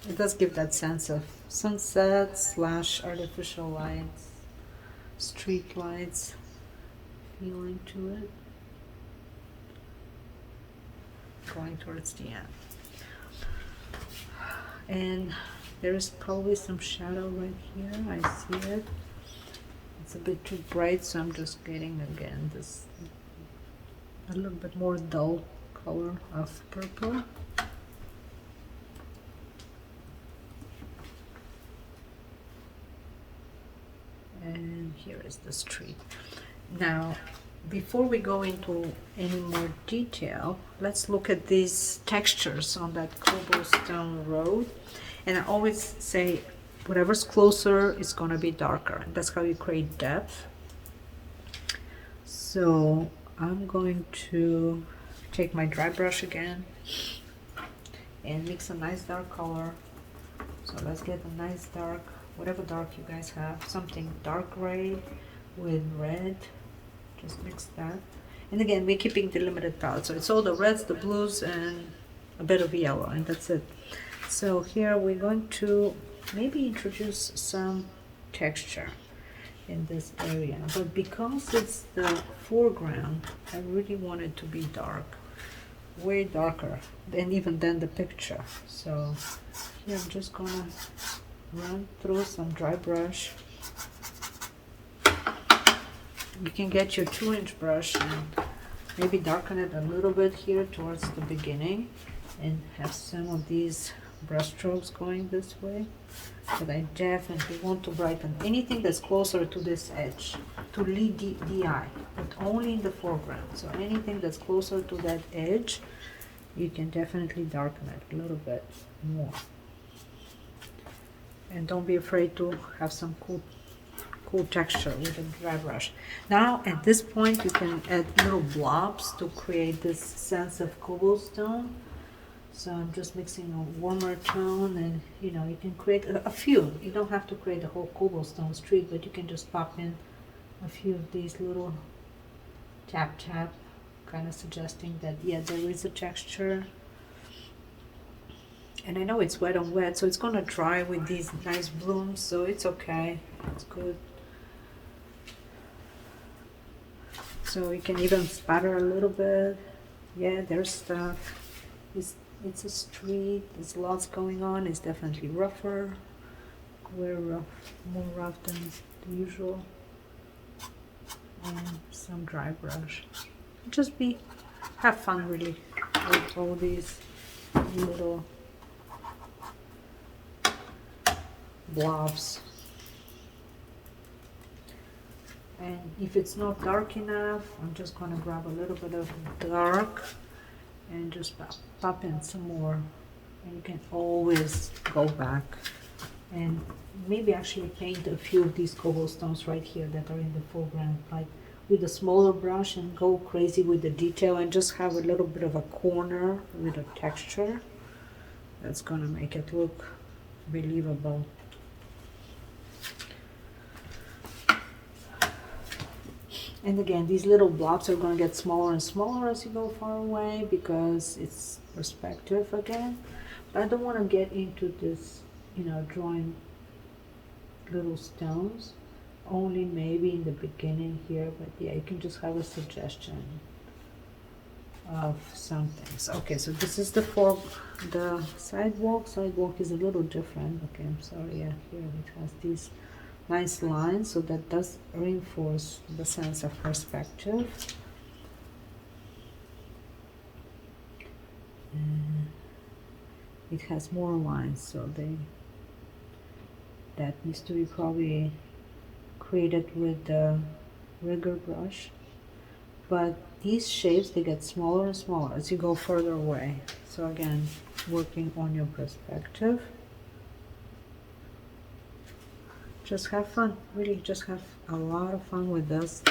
It does give that sense of sunset / artificial lights, street lights feeling to it. Going towards the end, and there is probably some shadow right here. I see it. It's a bit too bright, so I'm just getting again this a little bit more dull color of purple. And here is the street. Now, before we go into any more detail, let's look at these textures on that cobblestone road. And I always say whatever's closer is going to be darker. That's how you create depth. So I'm going to take my dry brush again and mix a nice dark color. So let's get a nice dark, whatever dark you guys have, something dark gray with red. Just mix that. And again, we're keeping the limited palette, so it's all the reds, the blues, and a bit of yellow, and that's it. So here we're going to maybe introduce some texture in this area, but because it's the foreground, I really want it to be dark, way darker than even than the picture. So here I'm just gonna run through some dry brush. You can get your 2-inch brush and maybe darken it a little bit here towards the beginning and have some of these brush strokes going this way. But I definitely want to brighten anything that's closer to this edge, to lead the eye, but only in the foreground. So anything that's closer to that edge, you can definitely darken it a little bit more. And don't be afraid to have some cool texture with a dry brush. Now at this point you can add little blobs to create this sense of cobblestone. So I'm just mixing a warmer tone, and you know, you can create a few. You don't have to create the whole cobblestone street, but you can just pop in a few of these little tap, kind of suggesting that yeah, there is a texture. And I know it's wet on wet, so it's gonna dry with these nice blooms, so it's okay, it's good. So you can even spatter a little bit. Yeah, there's stuff. It's a street, there's lots going on. It's definitely rougher, way rough, more rough than the usual. And some dry brush. Just have fun really with all these little blobs. And if it's not dark enough, I'm just going to grab a little bit of dark and just pop in some more. And you can always go back and maybe actually paint a few of these cobblestones right here that are in the foreground, like with a smaller brush, and go crazy with the detail and just have a little bit of a corner with a texture. That's going to make it look believable. And again, these little blobs are going to get smaller and smaller as you go far away because it's perspective again. But I don't want to get into this, you know, drawing little stones. Only maybe in the beginning here, but yeah, you can just have a suggestion of some things. Okay, so this is the sidewalk. Sidewalk is a little different. Okay, I'm sorry. Yeah, here it has these nice lines, so that does reinforce the sense of perspective. It has more lines, so that needs to be probably created with the rigger brush. But these shapes, they get smaller and smaller as you go further away. So again, working on your perspective. Just have fun, really just have a lot of fun with this,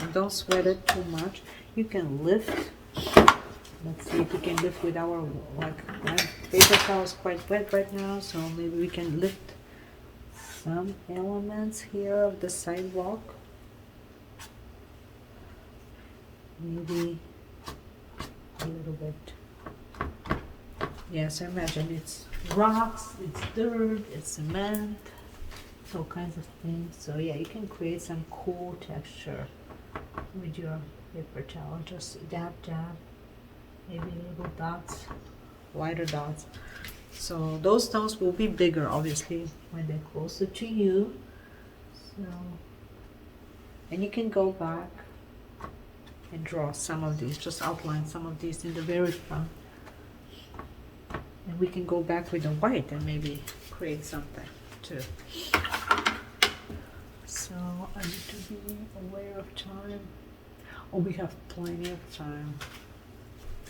and don't sweat it too much. You can lift. Let's see if we can lift with our, like, my paper towel is quite wet right now, so maybe we can lift some elements here of the sidewalk. Maybe a little bit. Yes, I imagine it's rocks, it's dirt, it's cement, all kinds of things. So yeah, you can create some cool texture with your paper towel. Just dab, maybe little dots, lighter dots. So those stones will be bigger, obviously, when they're closer to you. So, and you can go back and draw some of these, just outline some of these in the very front. And we can go back with the white and maybe create something too. So I need to be aware of time. Oh, we have plenty of time.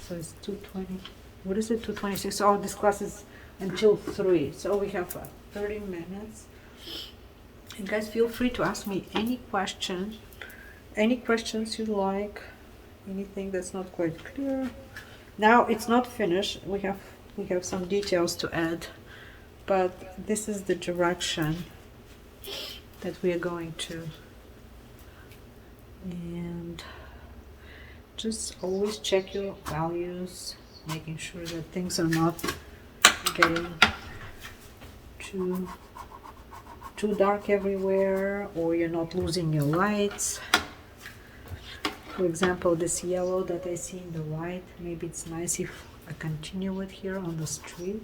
So it's 2:20. What is it? 2:26. Oh, this class is until 3. So we have 30 minutes. And guys, feel free to ask me any questions you like, anything that's not quite clear. Now it's not finished. We have some details to add, but this is the direction that we are going to. And just always check your values, making sure that things are not getting too dark everywhere, or you're not losing your lights. For example, this yellow that I see in the right, maybe it's nice if I continue it here on the street.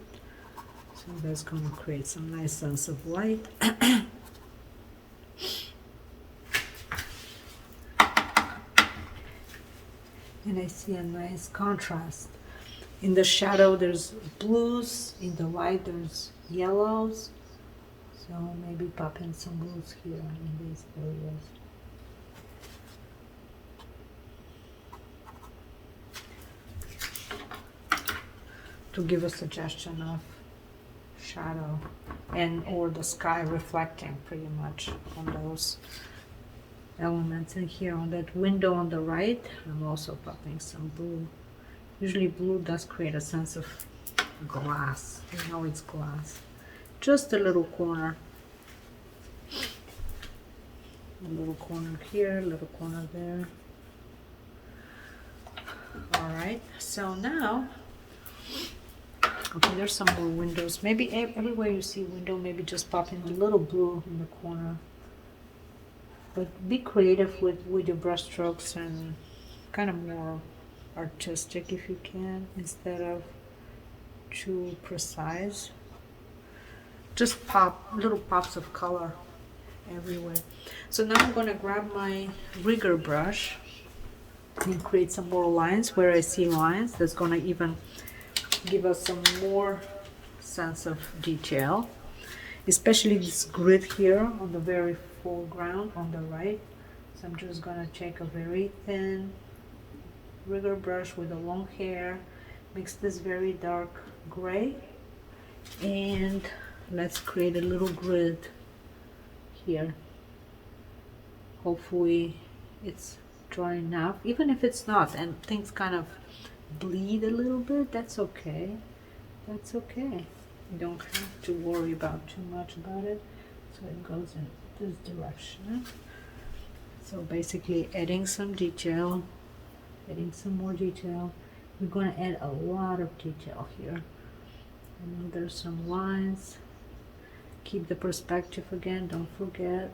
So that's going to create some nice sense of light. And I see a nice contrast. In the shadow there's blues, in the light there's yellows. So maybe pop in some blues here in these areas. To give a suggestion of shadow and or the sky reflecting pretty much on those elements. And here on that window on the right, I'm also popping some blue. Usually blue does create a sense of glass. You know it's glass. Just a little corner. A little corner here, a little corner there. Alright, so now, okay, there's some more windows. Maybe everywhere you see window, maybe just pop in a little blue in the corner. But be creative with your brush strokes and kind of more artistic if you can, instead of too precise. Just pop little pops of color everywhere. So now I'm gonna grab my rigger brush and create some more lines where I see lines. That's gonna even give us some more sense of detail, especially this grid here on the very foreground on the right. So I'm just gonna take a very thin rigger brush with a long hair, mix this very dark gray, and let's create a little grid here. Hopefully it's dry enough. Even if it's not and things kind of bleed a little bit, that's okay. That's okay. You don't have to worry about too much about it. So it goes in this direction. So basically adding some detail, adding some more detail. We're going to add a lot of detail here. And there's some lines. Keep the perspective again, don't forget.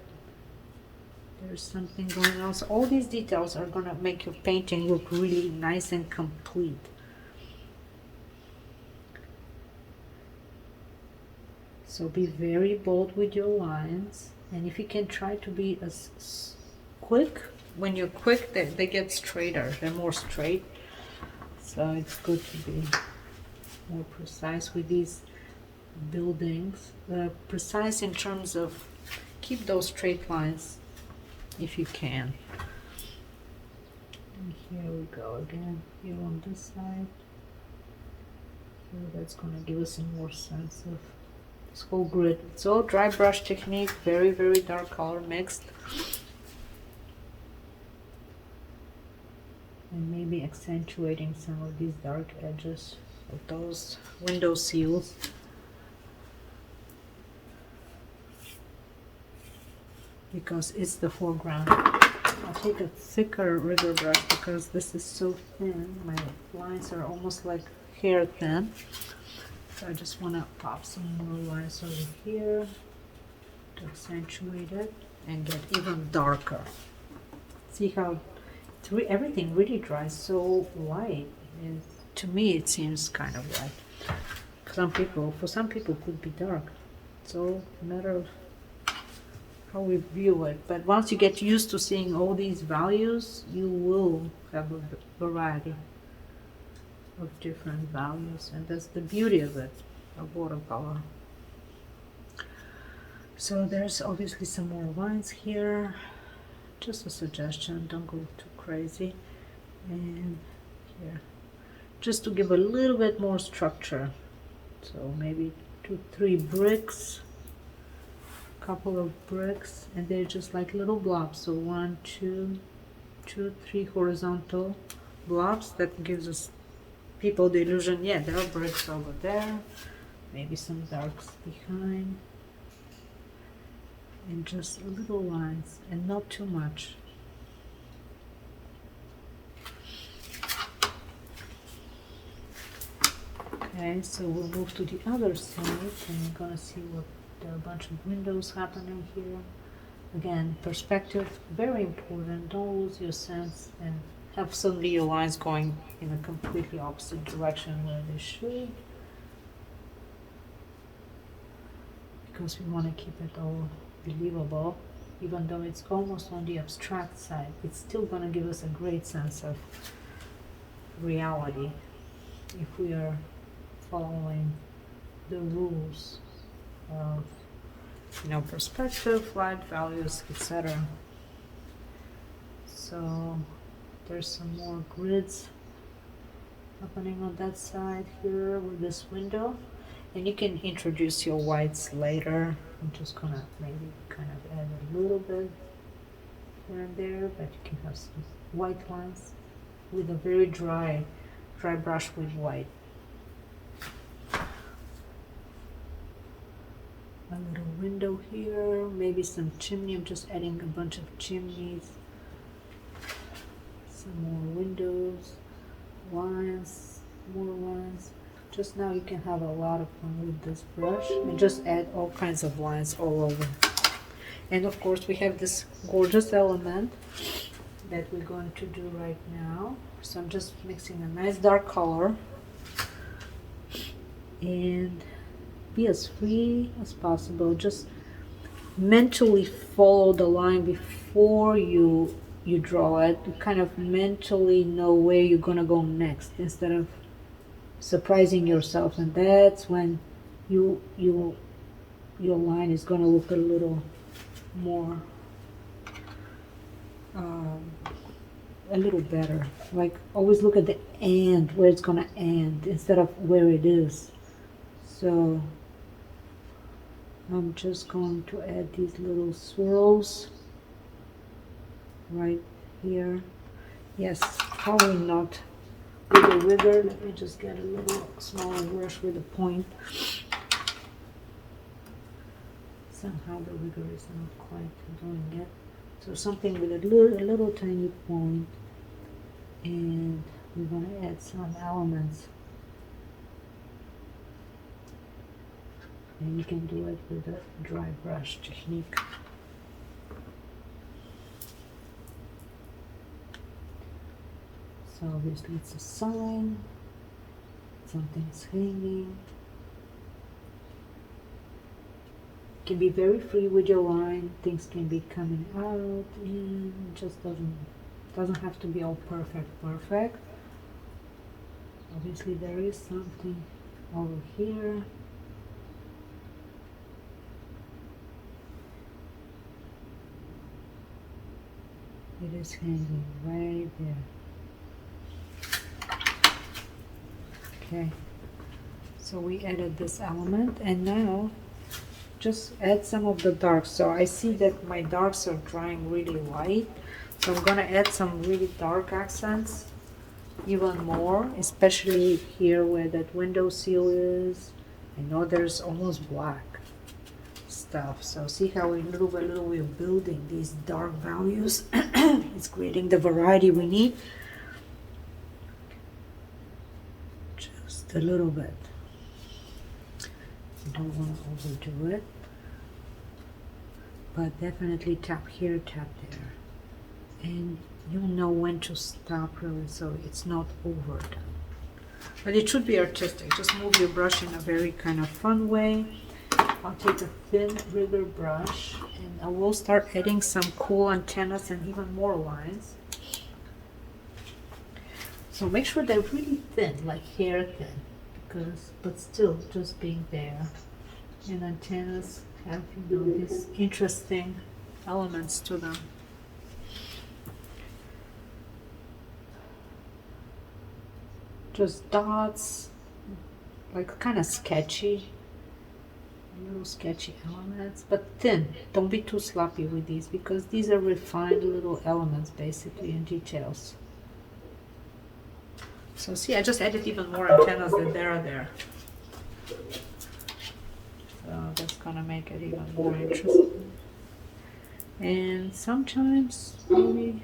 There's something going on. So all these details are going to make your painting look really nice and complete. So be very bold with your lines, and if you can, try to be as quick. When you're quick, they get straighter, they're more straight. So it's good to be more precise with these buildings. Precise in terms of keep those straight lines if you can. And here we go again, here on this side. So that's going to give us a more sense of this whole grid. It's all dry brush technique, very, very dark color mixed. And maybe accentuating some of these dark edges of those window seals. Because it's the foreground. I'll take a thicker rigger brush because this is so thin. My lines are almost like hair thin. So I just want to pop some more lines over here to accentuate it and get even darker. See how everything really dries so white. And to me it seems kind of white. For some people it could be dark. It's all a matter of how we view it. But once you get used to seeing all these values, you will have a variety of different values, and that's the beauty of it, of watercolor. So there's obviously some more lines here, just a suggestion, don't go too crazy. And here, just to give a little bit more structure, so maybe 2-3 bricks, couple of bricks, and they're just like little blobs. So 1, 2, 3 horizontal blobs. That gives us people the illusion, yeah, there are bricks over there, maybe some darks behind, and just little lines and not too much. Okay, so we'll move to the other side and we're gonna see what there are a bunch of windows happening here. Again, perspective, very important. Don't lose your sense and have suddenly your lines going in a completely opposite direction where they should. Because we want to keep it all believable. Even though it's almost on the abstract side, it's still going to give us a great sense of reality if we are following the rules of, perspective, light values, etc. So there's some more grids happening on that side here with this window, and you can introduce your whites later. I'm just gonna maybe kind of add a little bit here and there, but you can have some white lines with a very dry brush with white. A little window here, maybe some chimney. I'm just adding a bunch of chimneys. Some more windows, lines, more lines. Just now you can have a lot of fun with this brush and just add all kinds of lines all over. And of course we have this gorgeous element that we're going to do right now. So I'm just mixing a nice dark color and be as free as possible. Just mentally follow the line before you draw it. You kind of mentally know where you're gonna go next instead of surprising yourself, and that's when your line is gonna look a little more a little better. Like always look at the end, where it's gonna end instead of where it is. So I'm just going to add these little swirls right here. Yes, probably not with the rigor. Let me just get a little smaller brush with a point. Somehow the rigor is not quite doing it. So something with a little tiny point, and we're going to add some elements. And you can do it with a dry brush technique. So obviously it's a sign, something's hanging. You can be very free with your line, things can be coming out, and it just doesn't have to be all perfect. Obviously there is something over here. It is hanging right there. Okay, so we added this element, and now just add some of the darks. So I see that my darks are drying really light, so I'm gonna add some really dark accents even more, especially here where that window sill is. I know there's almost black stuff, so see how little by little we're building these dark values. It's creating the variety we need. Just a little bit. You don't want to overdo it, but definitely tap here, tap there, and you'll know when to stop really, so it's not overdone. But it should be artistic. Just move your brush in a very kind of fun way. I'll take a thin rigger brush and I will start adding some cool antennas and even more lines. So make sure they're really thin, like hair thin, but still just being there. And antennas have, you know, these interesting elements to them. Just dots, like kind of sketchy. Little sketchy elements, but thin. Don't be too sloppy with these, because these are refined little elements basically and details. So see, I just added even more antennas than there are there. So that's gonna make it even more interesting. And sometimes maybe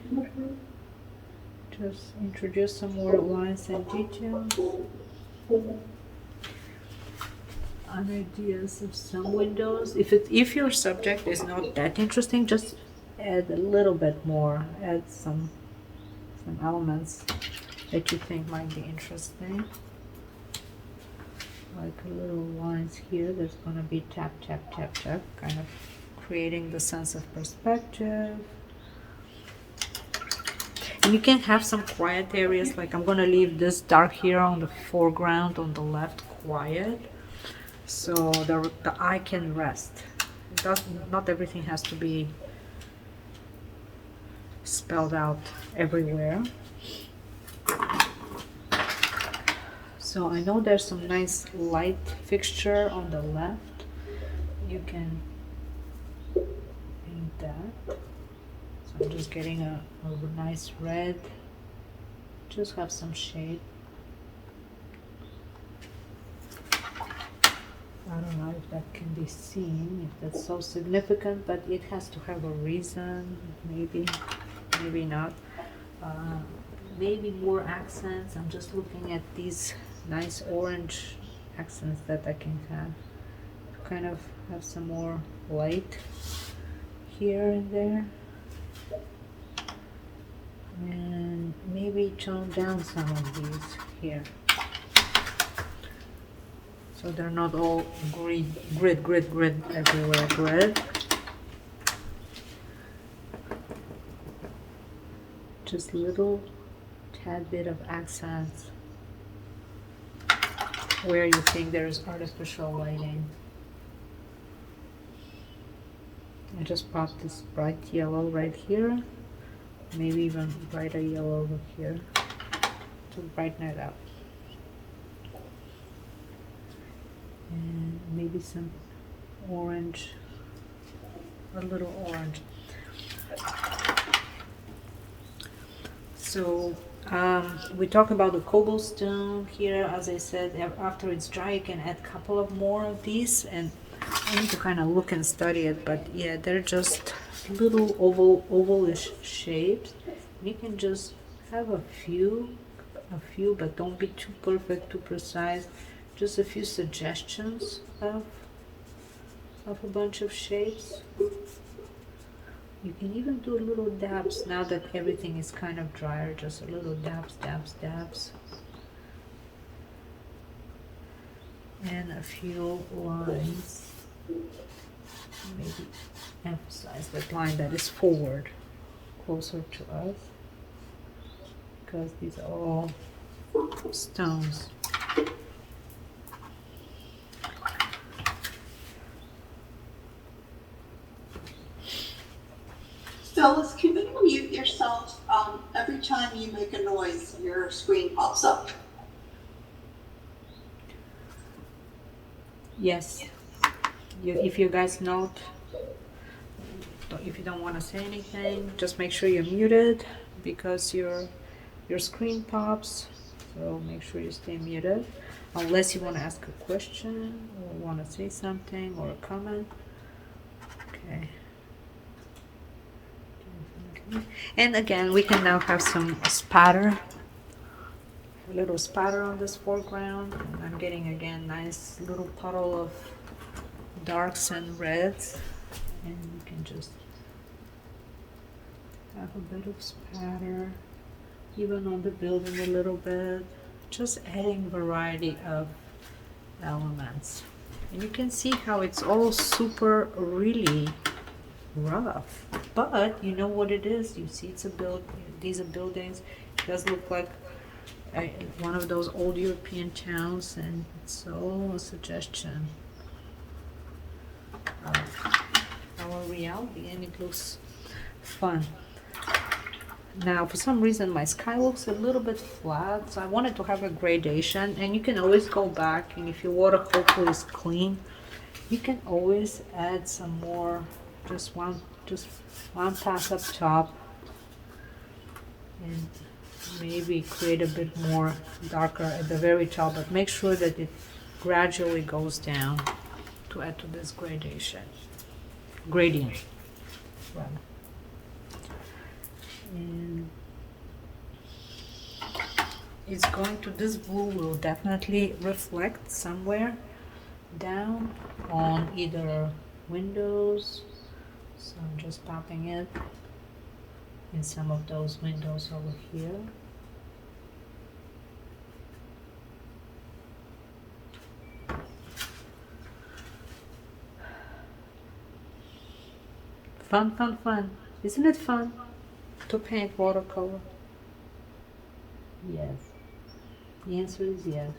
just introduce some more lines and details. Ideas of some windows. If your subject is not that interesting, just add a little bit more. Add some elements that you think might be interesting, like a little lines here that's going to be tap tap tap tap, kind of creating the sense of perspective. And you can have some quiet areas, like I'm going to leave this dark here on the foreground on the left quiet, so the eye can rest. Not everything has to be spelled out everywhere. So I know there's some nice light fixture on the left. You can paint that. So I'm just getting a nice red. Just have some shade. I don't know if that can be seen, if that's so significant, but it has to have a reason. Maybe not. Maybe more accents. I'm just looking at these nice orange accents that I can have. Kind of have some more light here and there, and maybe tone down some of these here, so they're not all grid everywhere. Grid. Just little tad bit of accents where you think there's artificial lighting. I just popped this bright yellow right here, maybe even brighter yellow over here to brighten it up. And maybe some orange, a little orange. So we talk about the cobblestone here. As I said, after it's dry, you can add a couple of more of these, and I need to kind of look and study it. But yeah, they're just little ovalish shapes. You can just have a few, but don't be too perfect, too precise. Just a few suggestions of a bunch of shapes. You can even do little dabs now that everything is kind of drier, just a little dabs. And a few lines. Maybe emphasize that line that is forward, closer to us, because these are all stones. Phyllis, can you mute yourself? Every time you make a noise, your screen pops up. Yes. If you guys note, if you don't want to say anything, just make sure you're muted because your screen pops. So make sure you stay muted, unless you want to ask a question or want to say something or a comment. Okay. And again, we can now have some spatter, a little spatter on this foreground. And I'm getting again nice little puddle of darks and reds, and you can just have a bit of spatter even on the building a little bit, just adding variety of elements. And you can see how it's all super really rough, but you know what it is. You see, it's a these are buildings. It does look like one of those old European towns, and it's all a suggestion of our reality, and it looks fun. Now, for some reason, my sky looks a little bit flat, so I wanted to have a gradation, and you can always go back, and if your water hopefully is clean, you can always add some more, just one pass up top, and maybe create a bit more darker at the very top, but make sure that it gradually goes down to add to this gradient. Rather. And it's going to, this blue will definitely reflect somewhere down on either windows, so I'm just popping it in some of those windows over here. Fun. Isn't it fun to paint watercolor? Yes. The answer is yes.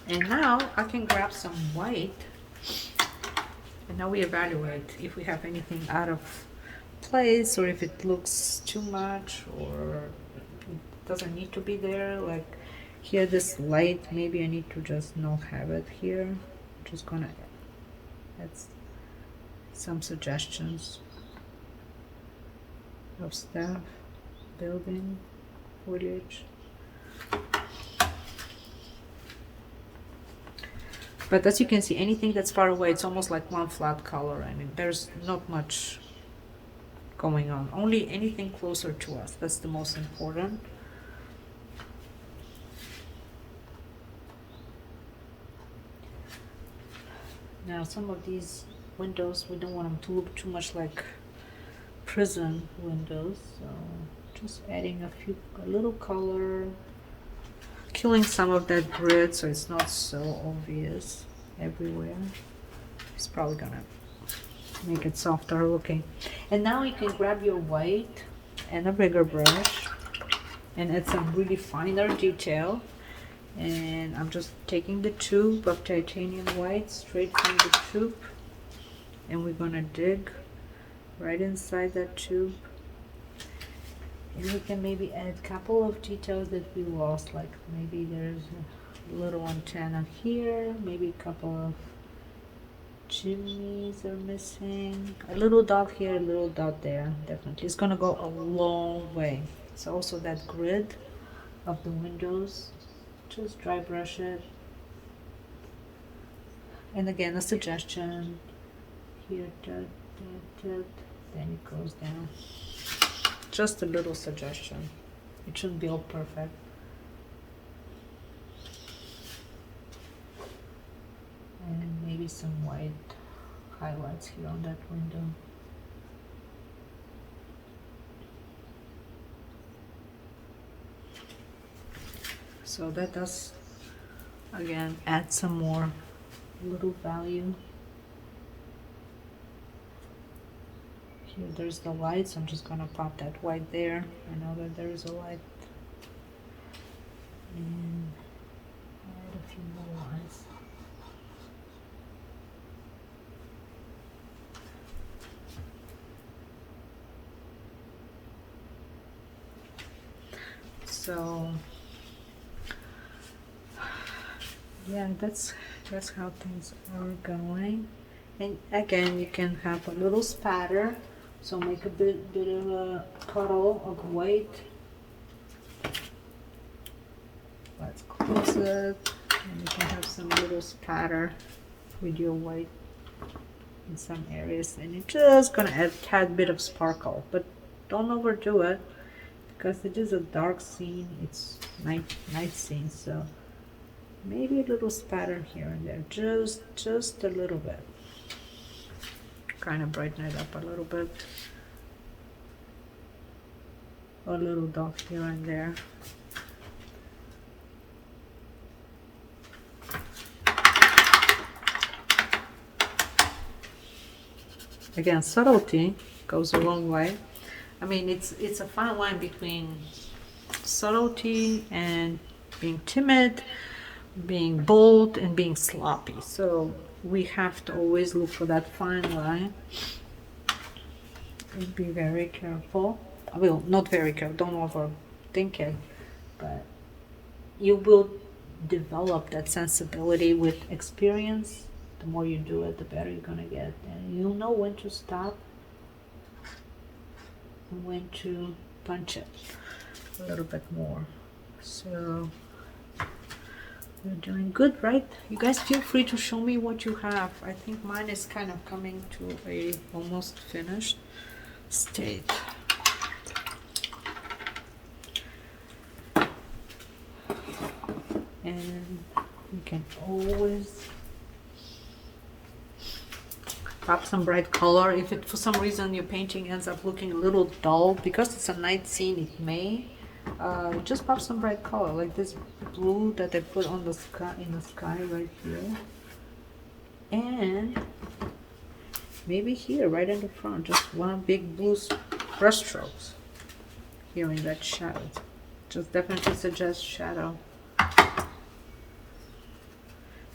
And now I can grab some white, and now we evaluate if we have anything out of place, or if it looks too much, or it doesn't need to be there. Like here, this light, maybe I need to just not have it here. I'm just gonna add some suggestions of stuff, building, foliage. But as you can see, anything that's far away, it's almost like one flat color. I mean, there's not much going on. Only anything closer to us. That's the most important. Now, some of these windows, we don't want them to look too much like prison windows. So just adding a little color, killing some of that grid so it's not so obvious everywhere. It's probably gonna make it softer looking. And now you can grab your white and a bigger brush and add some really finer detail. And I'm just taking the tube of titanium white straight from the tube, and we're gonna dig right inside that tube. And we can maybe add a couple of details that we lost, like maybe there's a little antenna here, maybe a couple of chimneys are missing, a little dot here, a little dot there. Definitely it's gonna go a long way. So also that grid of the windows, just dry brush it. And again, a suggestion here, then it goes down. Just a little suggestion. It shouldn't be all perfect. And maybe some white highlights here on that window. So that does, again, add some more little value. Here there's the light, so I'm just gonna pop that white there. I know that there is a light. And add a few more lines. So yeah, that's how things are going. And again, you can have a little spatter, so make a bit of a puddle of white. Let's close it, and you can have some little spatter with your white in some areas, and you're just gonna add a tad bit of sparkle, but don't overdo it because it is a dark scene. It's night scene, so maybe a little spatter here and there, just a little bit. Kind of brighten it up a little bit. A little dot here and there. Again, subtlety goes a long way. I mean, it's a fine line between subtlety and being timid, being bold, and being sloppy. So we have to always look for that fine line and be very careful. Well, not very careful, don't overthink it, but you will develop that sensibility with experience. The more you do it, the better you're gonna get, and you'll know when to stop and when to punch it a little bit more. So we're doing good, right? You guys feel free to show me what you have. I think mine is kind of coming to a almost finished state. And you can always pop some bright color. If it for some reason your painting ends up looking a little dull because it's a night scene, it may. Just pop some bright color like this blue that I put on the sky, in the sky right here, and maybe here right in the front, just one big blue brush strokes here in that shadow. Just definitely suggest shadow,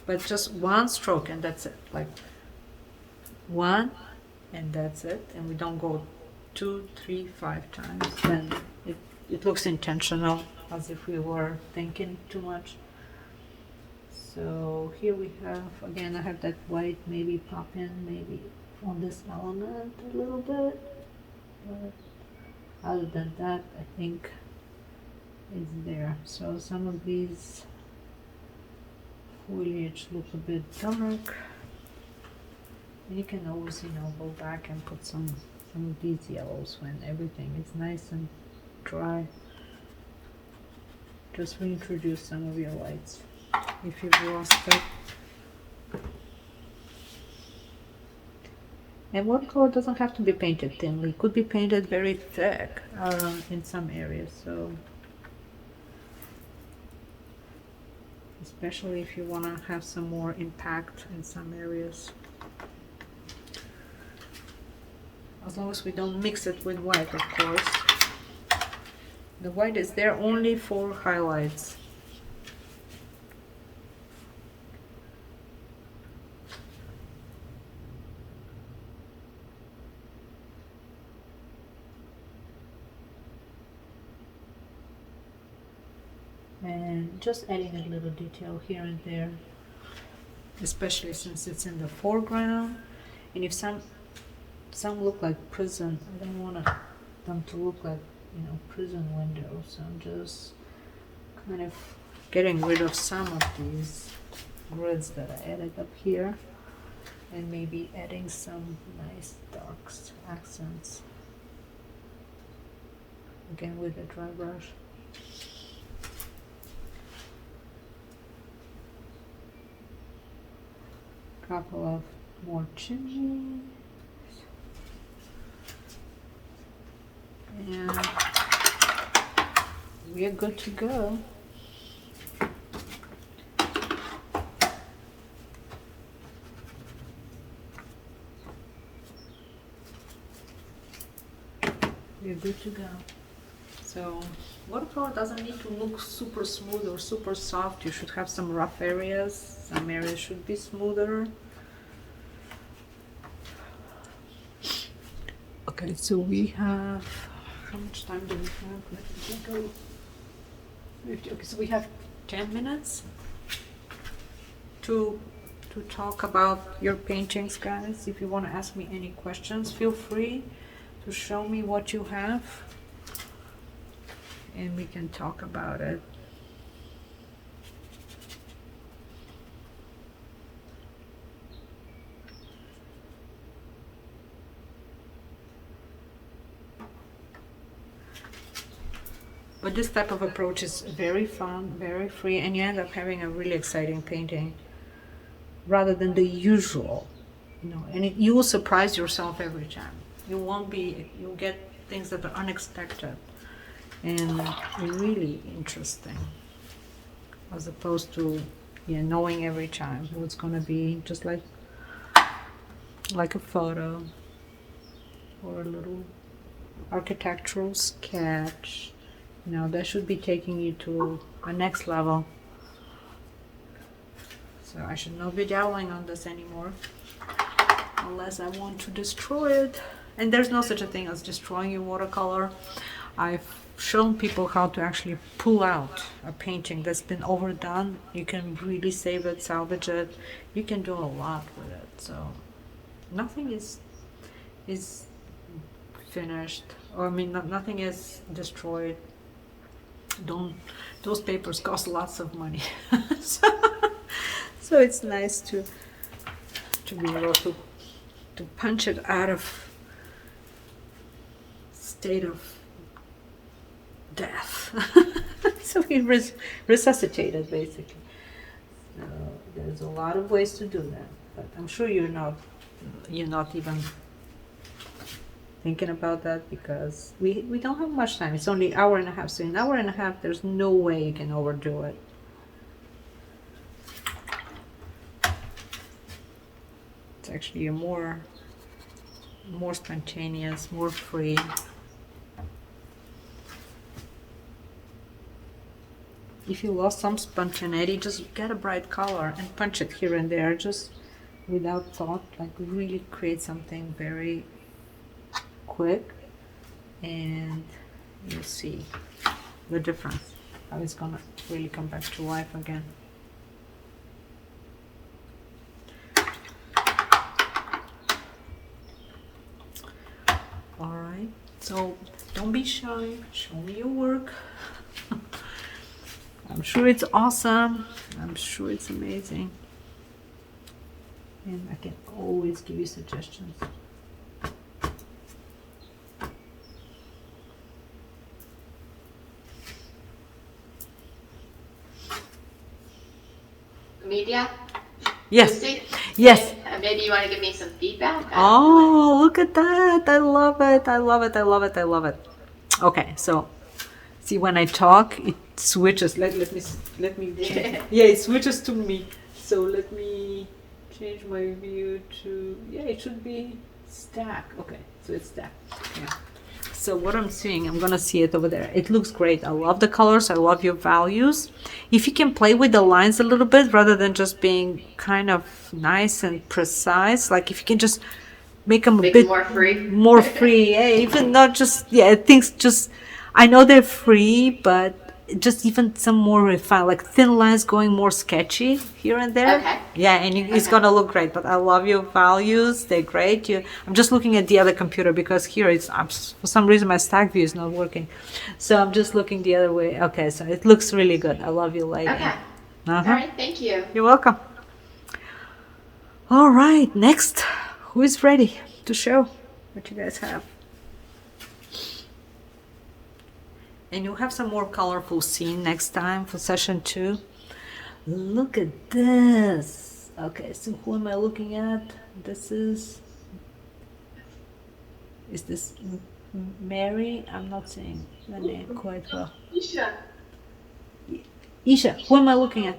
but just one stroke and that's it, like one and that's it, and we don't go 2, 3, 5 times. Then it looks intentional, as if we were thinking too much. So here we have, again, I have that white, maybe pop in, maybe on this element a little bit. But other than that, I think it's there. So some of these foliage look a bit dark. And you can always, go back and put some of these yellows when everything is nice and dry. Just reintroduce some of your lights if you've lost it. And watercolor doesn't have to be painted thinly. It could be painted very thick in some areas. So, especially if you want to have some more impact in some areas. As long as we don't mix it with white, of course. The white is there only for highlights. And just adding a little detail here and there, especially since it's in the foreground. And if some look like prison, I don't want them to look like, you know, prison windows. So I'm just kind of getting rid of some of these grids that I added up here, and maybe adding some nice dark accents again with a dry brush. Couple of more chimneys, and we are good to go. We're good to go. So watercolor doesn't need to look super smooth or super soft. You should have some rough areas. Some areas should be smoother. Okay, so we have, how much time do we have? Let me go. Okay, so we have 10 minutes to talk about your paintings, guys. If you want to ask me any questions, feel free to show me what you have and we can talk about it. But this type of approach is very fun, very free, and you end up having a really exciting painting rather than the usual, you know, and you will surprise yourself every time. You'll get things that are unexpected and really interesting, as opposed to, you know, knowing every time what's going to be, just like a photo or a little architectural sketch. You know, that should be taking you to a next level. So I should not be dabbling on this anymore unless I want to destroy it. And there's no such a thing as destroying your watercolor. I've shown people how to actually pull out a painting that's been overdone. You can really save it, salvage it. You can do a lot with it. So nothing is finished, or I mean, nothing is destroyed. Those papers cost lots of money. so it's nice to be able to punch it out of state of death. So we resuscitate it, basically. So there's a lot of ways to do that, but I'm sure you're not even thinking about that, because we don't have much time. It's only an hour and a half. So in an hour and a half, there's no way you can overdo it. It's actually a more spontaneous, more free. If you lost some spontaneity, just get a bright color and punch it here and there, just without thought, like really create something very quick, and you'll see the difference, how it's gonna really come back to life again. All right, so don't be shy, show me your work. I'm sure it's awesome, I'm sure it's amazing, and I can always give you suggestions. Media? Yes. Lucy? Yes. maybe you want to give me some feedback? Oh, look at that. I love it. I love it. I love it. I love it. Okay, so see when I talk, it switches. Let me change. Yeah, it switches to me. So let me change my view to, yeah, it should be stack. Okay, so it's stack. Yeah. So what I'm seeing, I'm gonna see it over there. It looks great. I love the colors. I love your values. If you can play with the lines a little bit rather than just being kind of nice and precise, like if you can just make them a Make bit it more free. more free. Yeah, even not just, yeah, things just, I know they're free, but just even some more refined, like thin lines going more sketchy here and there. Okay. Yeah, and it's gonna look great. But I love your values; they're great. I'm just looking at the other computer because here it's for some reason my stack view is not working, so I'm just looking the other way. Okay, so it looks really good. I love your lighting. Okay. Uh-huh. All right. Thank you. You're welcome. All right, next, who is ready to show what you guys have? And you'll have some more colorful scene next time for session 2. Look at this. Okay, so who am I looking at? This is this Mary? I'm not saying the name quite well. Isha, who am I looking at?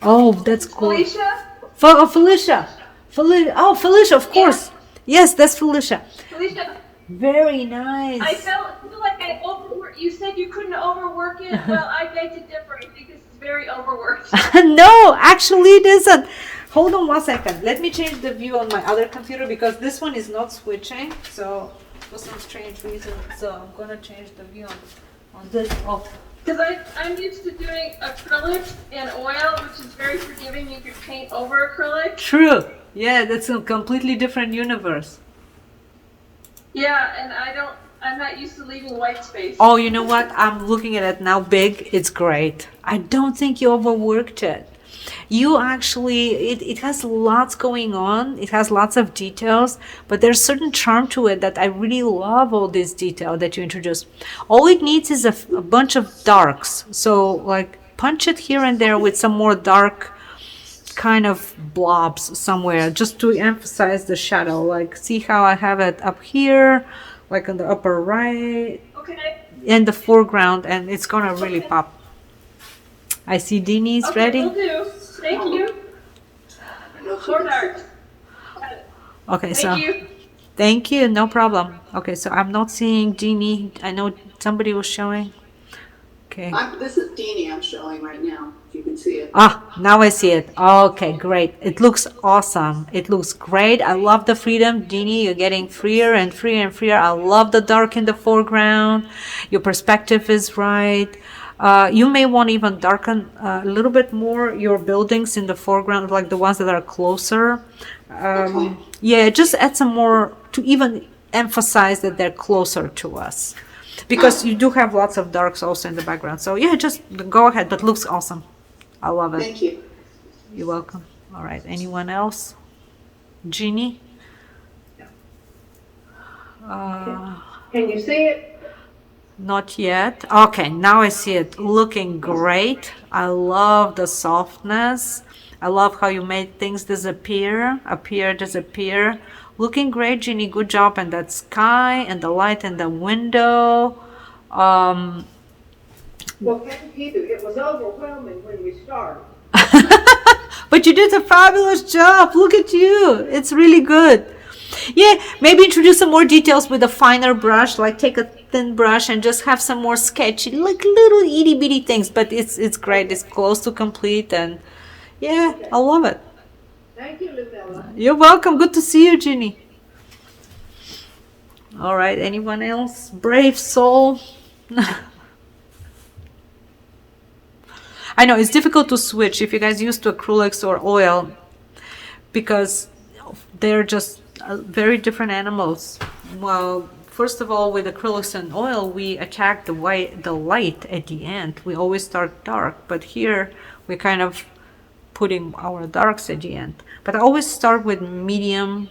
Oh, that's cool. Felicia? Felicia. Oh, Felicia, of course. Yes, that's Felicia. Felicia, Very nice. I feel like I overworked. You said you couldn't overwork it. Well, I beg to differ. I think this is very overworked. No, actually it isn't. Hold on 1 second. Let me change the view on my other computer because this one is not switching. So for some strange reason. So I'm gonna change the view on this. Oh, Because I'm used to doing acrylic and oil, which is very forgiving. You could paint over acrylic. true. Yeah, that's a completely different universe. Yeah, and I'm not used to leaving white space. Oh, you know what? I'm looking at it now big. It's great. I don't think you overworked it. You actually, it has lots going on. It has lots of details, but there's certain charm to it that I really love all this detail that you introduced. All it needs is a bunch of darks. So like punch it here and there with some more dark kind of blobs somewhere just to emphasize the shadow. Like see how I have it up here, like on the upper right Okay. and the foreground, and it's gonna really pop. I see Deanie's Okay, ready. will do. Thank you. More dark. Okay, so Thank you. thank you, no problem. Okay, so I'm not seeing Deanie. I know somebody was showing. Okay. This is Deanie I'm showing right now, if you can see it. Ah, now I see it. Okay, great. It looks awesome. It looks great. I love the freedom. Deanie, you're getting freer and freer and freer. I love the dark in the foreground. Your perspective is right. You may want to even darken a little bit more your buildings in the foreground, like the ones that are closer. Okay. Yeah, just add some more to even emphasize that they're closer to us. Because you do have lots of darks also in the background. So yeah, just go ahead, but looks awesome. I love it. Thank you. You're welcome. All right, anyone else? Jeannie? Can you see it? Not yet. Okay, now I see it. Looking great. I love the softness. I love how you made things disappear, disappear. Looking great, Jeannie. Good job. And that sky and the light in the window. Well, thank you. It was overwhelming when we started. But you did a fabulous job. Look at you. It's really good. Yeah, maybe introduce some more details with a finer brush, like take a thin brush and just have some more sketchy, like little itty bitty things, but it's great. It's close to complete, and yeah, I love it. Thank you, Lyudmila. You're welcome. Good to see you, Ginny. All right, anyone else? Brave soul. I know it's difficult to switch if you guys used to acrylics or oil because they're just very different animals. Well, first of all, with acrylics and oil, we attack the light at the end. We always start dark, but here we're kind of putting our darks at the end. But I always start with medium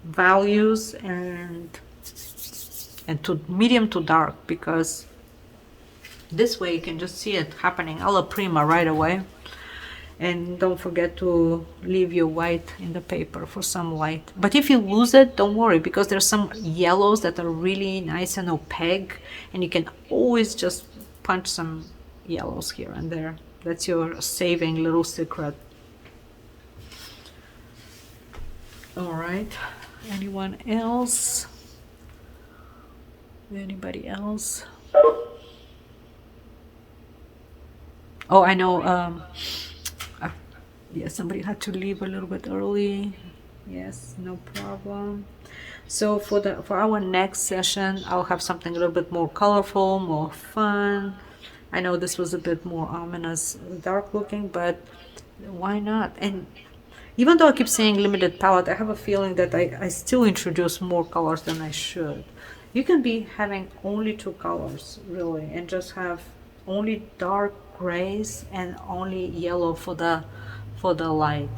values and to medium to dark, because this way you can just see it happening alla prima right away. And don't forget to leave your white in the paper for some light. But if you lose it, don't worry, because there's some yellows that are really nice and opaque, and you can always just punch some yellows here and there. That's your saving little secret. All right, anyone else? Anybody else? Oh, I know. Yeah, somebody had to leave a little bit early. Yes, no problem. So for our next session, I'll have something a little bit more colorful, more fun. I know this was a bit more ominous, dark looking, but why not? And even though I keep saying limited palette, I have a feeling that I still introduce more colors than I should. You can be having only 2 colors, really, and just have only dark grays and only yellow for the light,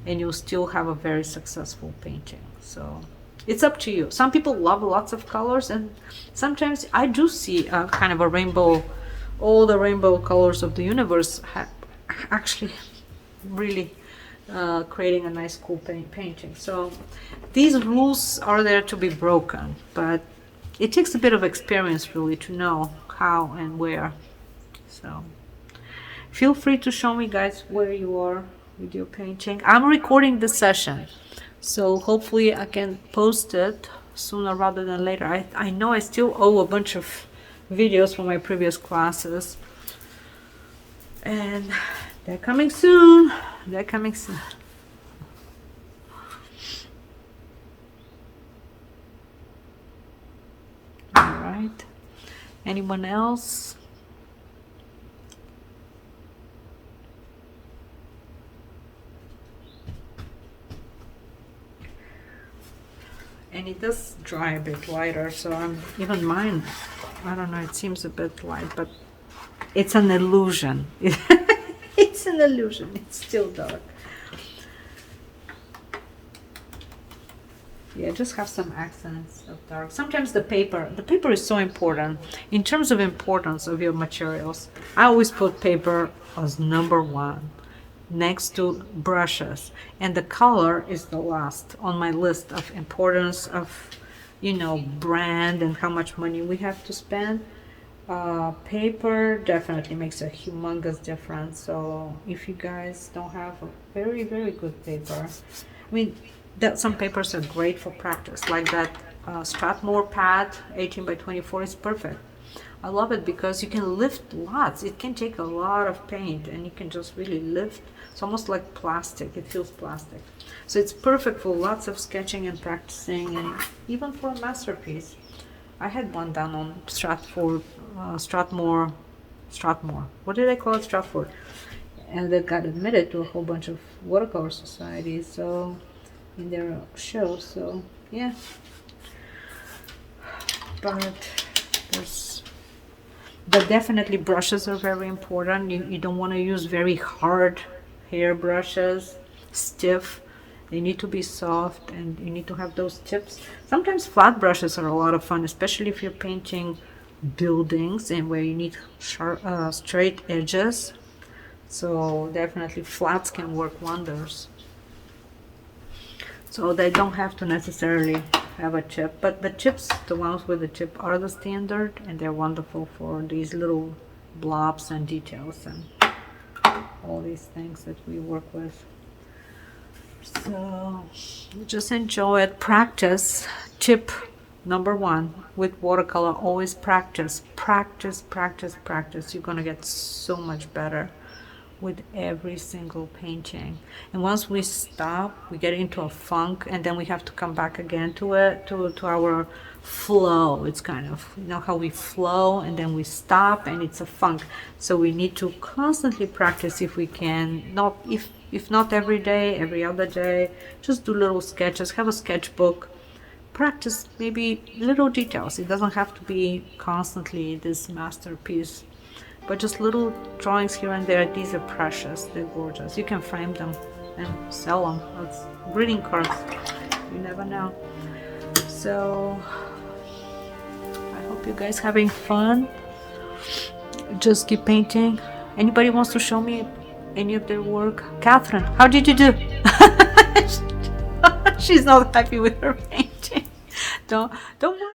and you'll still have a very successful painting. So it's up to you. Some people love lots of colors, and sometimes I do see a kind of a rainbow, all the rainbow colors of the universe actually really creating a nice cool painting. So these rules are there to be broken, but it takes a bit of experience really to know how and where. So feel free to show me, guys, where you are with your painting. I'm recording this session, so hopefully I can post it sooner rather than later. I know I still owe a bunch of videos from my previous classes, and they're coming soon. They're coming soon. All right. Anyone else? And it does dry a bit lighter, so even mine, I don't know, it seems a bit light, but it's an illusion. It's an illusion. It's still dark. Yeah, just have some accents of dark. Sometimes the paper is so important. In terms of importance of your materials, I always put paper as number 1 next to brushes, and the color is the last on my list of importance of, you know, brand and how much money we have to spend. Paper definitely makes a humongous difference. So if you guys don't have a very, very good paper, I mean, that some papers are great for practice, like that Strathmore pad 18 by 24 is perfect. I love it because you can lift lots. It can take a lot of paint and you can just really lift. It's almost like plastic. It feels plastic. So it's perfect for lots of sketching and practicing, and even for a masterpiece. I had one done on Strathmore. What did I call it? Stratford. And that got admitted to a whole bunch of watercolor societies. So in their shows. So yeah. But definitely brushes are very important. You don't want to use very hard hair brushes, stiff. They need to be soft, and you need to have those tips. Sometimes flat brushes are a lot of fun, especially if you're painting buildings and where you need sharp, straight edges. So definitely flats can work wonders. So they don't have to necessarily have a chip, but the chips, the ones with the chip, are the standard, and they're wonderful for these little blobs and details and all these things that we work with. So just enjoy it. Practice. Tip number 1 with watercolor: always practice. Practice, practice, practice. You're gonna get so much better with every single painting. And once we stop, we get into a funk, and then we have to come back again to it, to our flow. It's kind of, you know, how we flow and then we stop, and it's a funk. So we need to constantly practice if we can. Not if not every day, every other day. Just do little sketches. Have a sketchbook. Practice maybe little details. It doesn't have to be constantly this masterpiece, but just little drawings here and there. These are precious. They're gorgeous. You can frame them and sell them as greeting cards. You never know. So I hope you guys having fun. Just keep painting. Anybody wants to show me any of their work. Catherine, how did you do? She's not happy with her painting. Don't worry.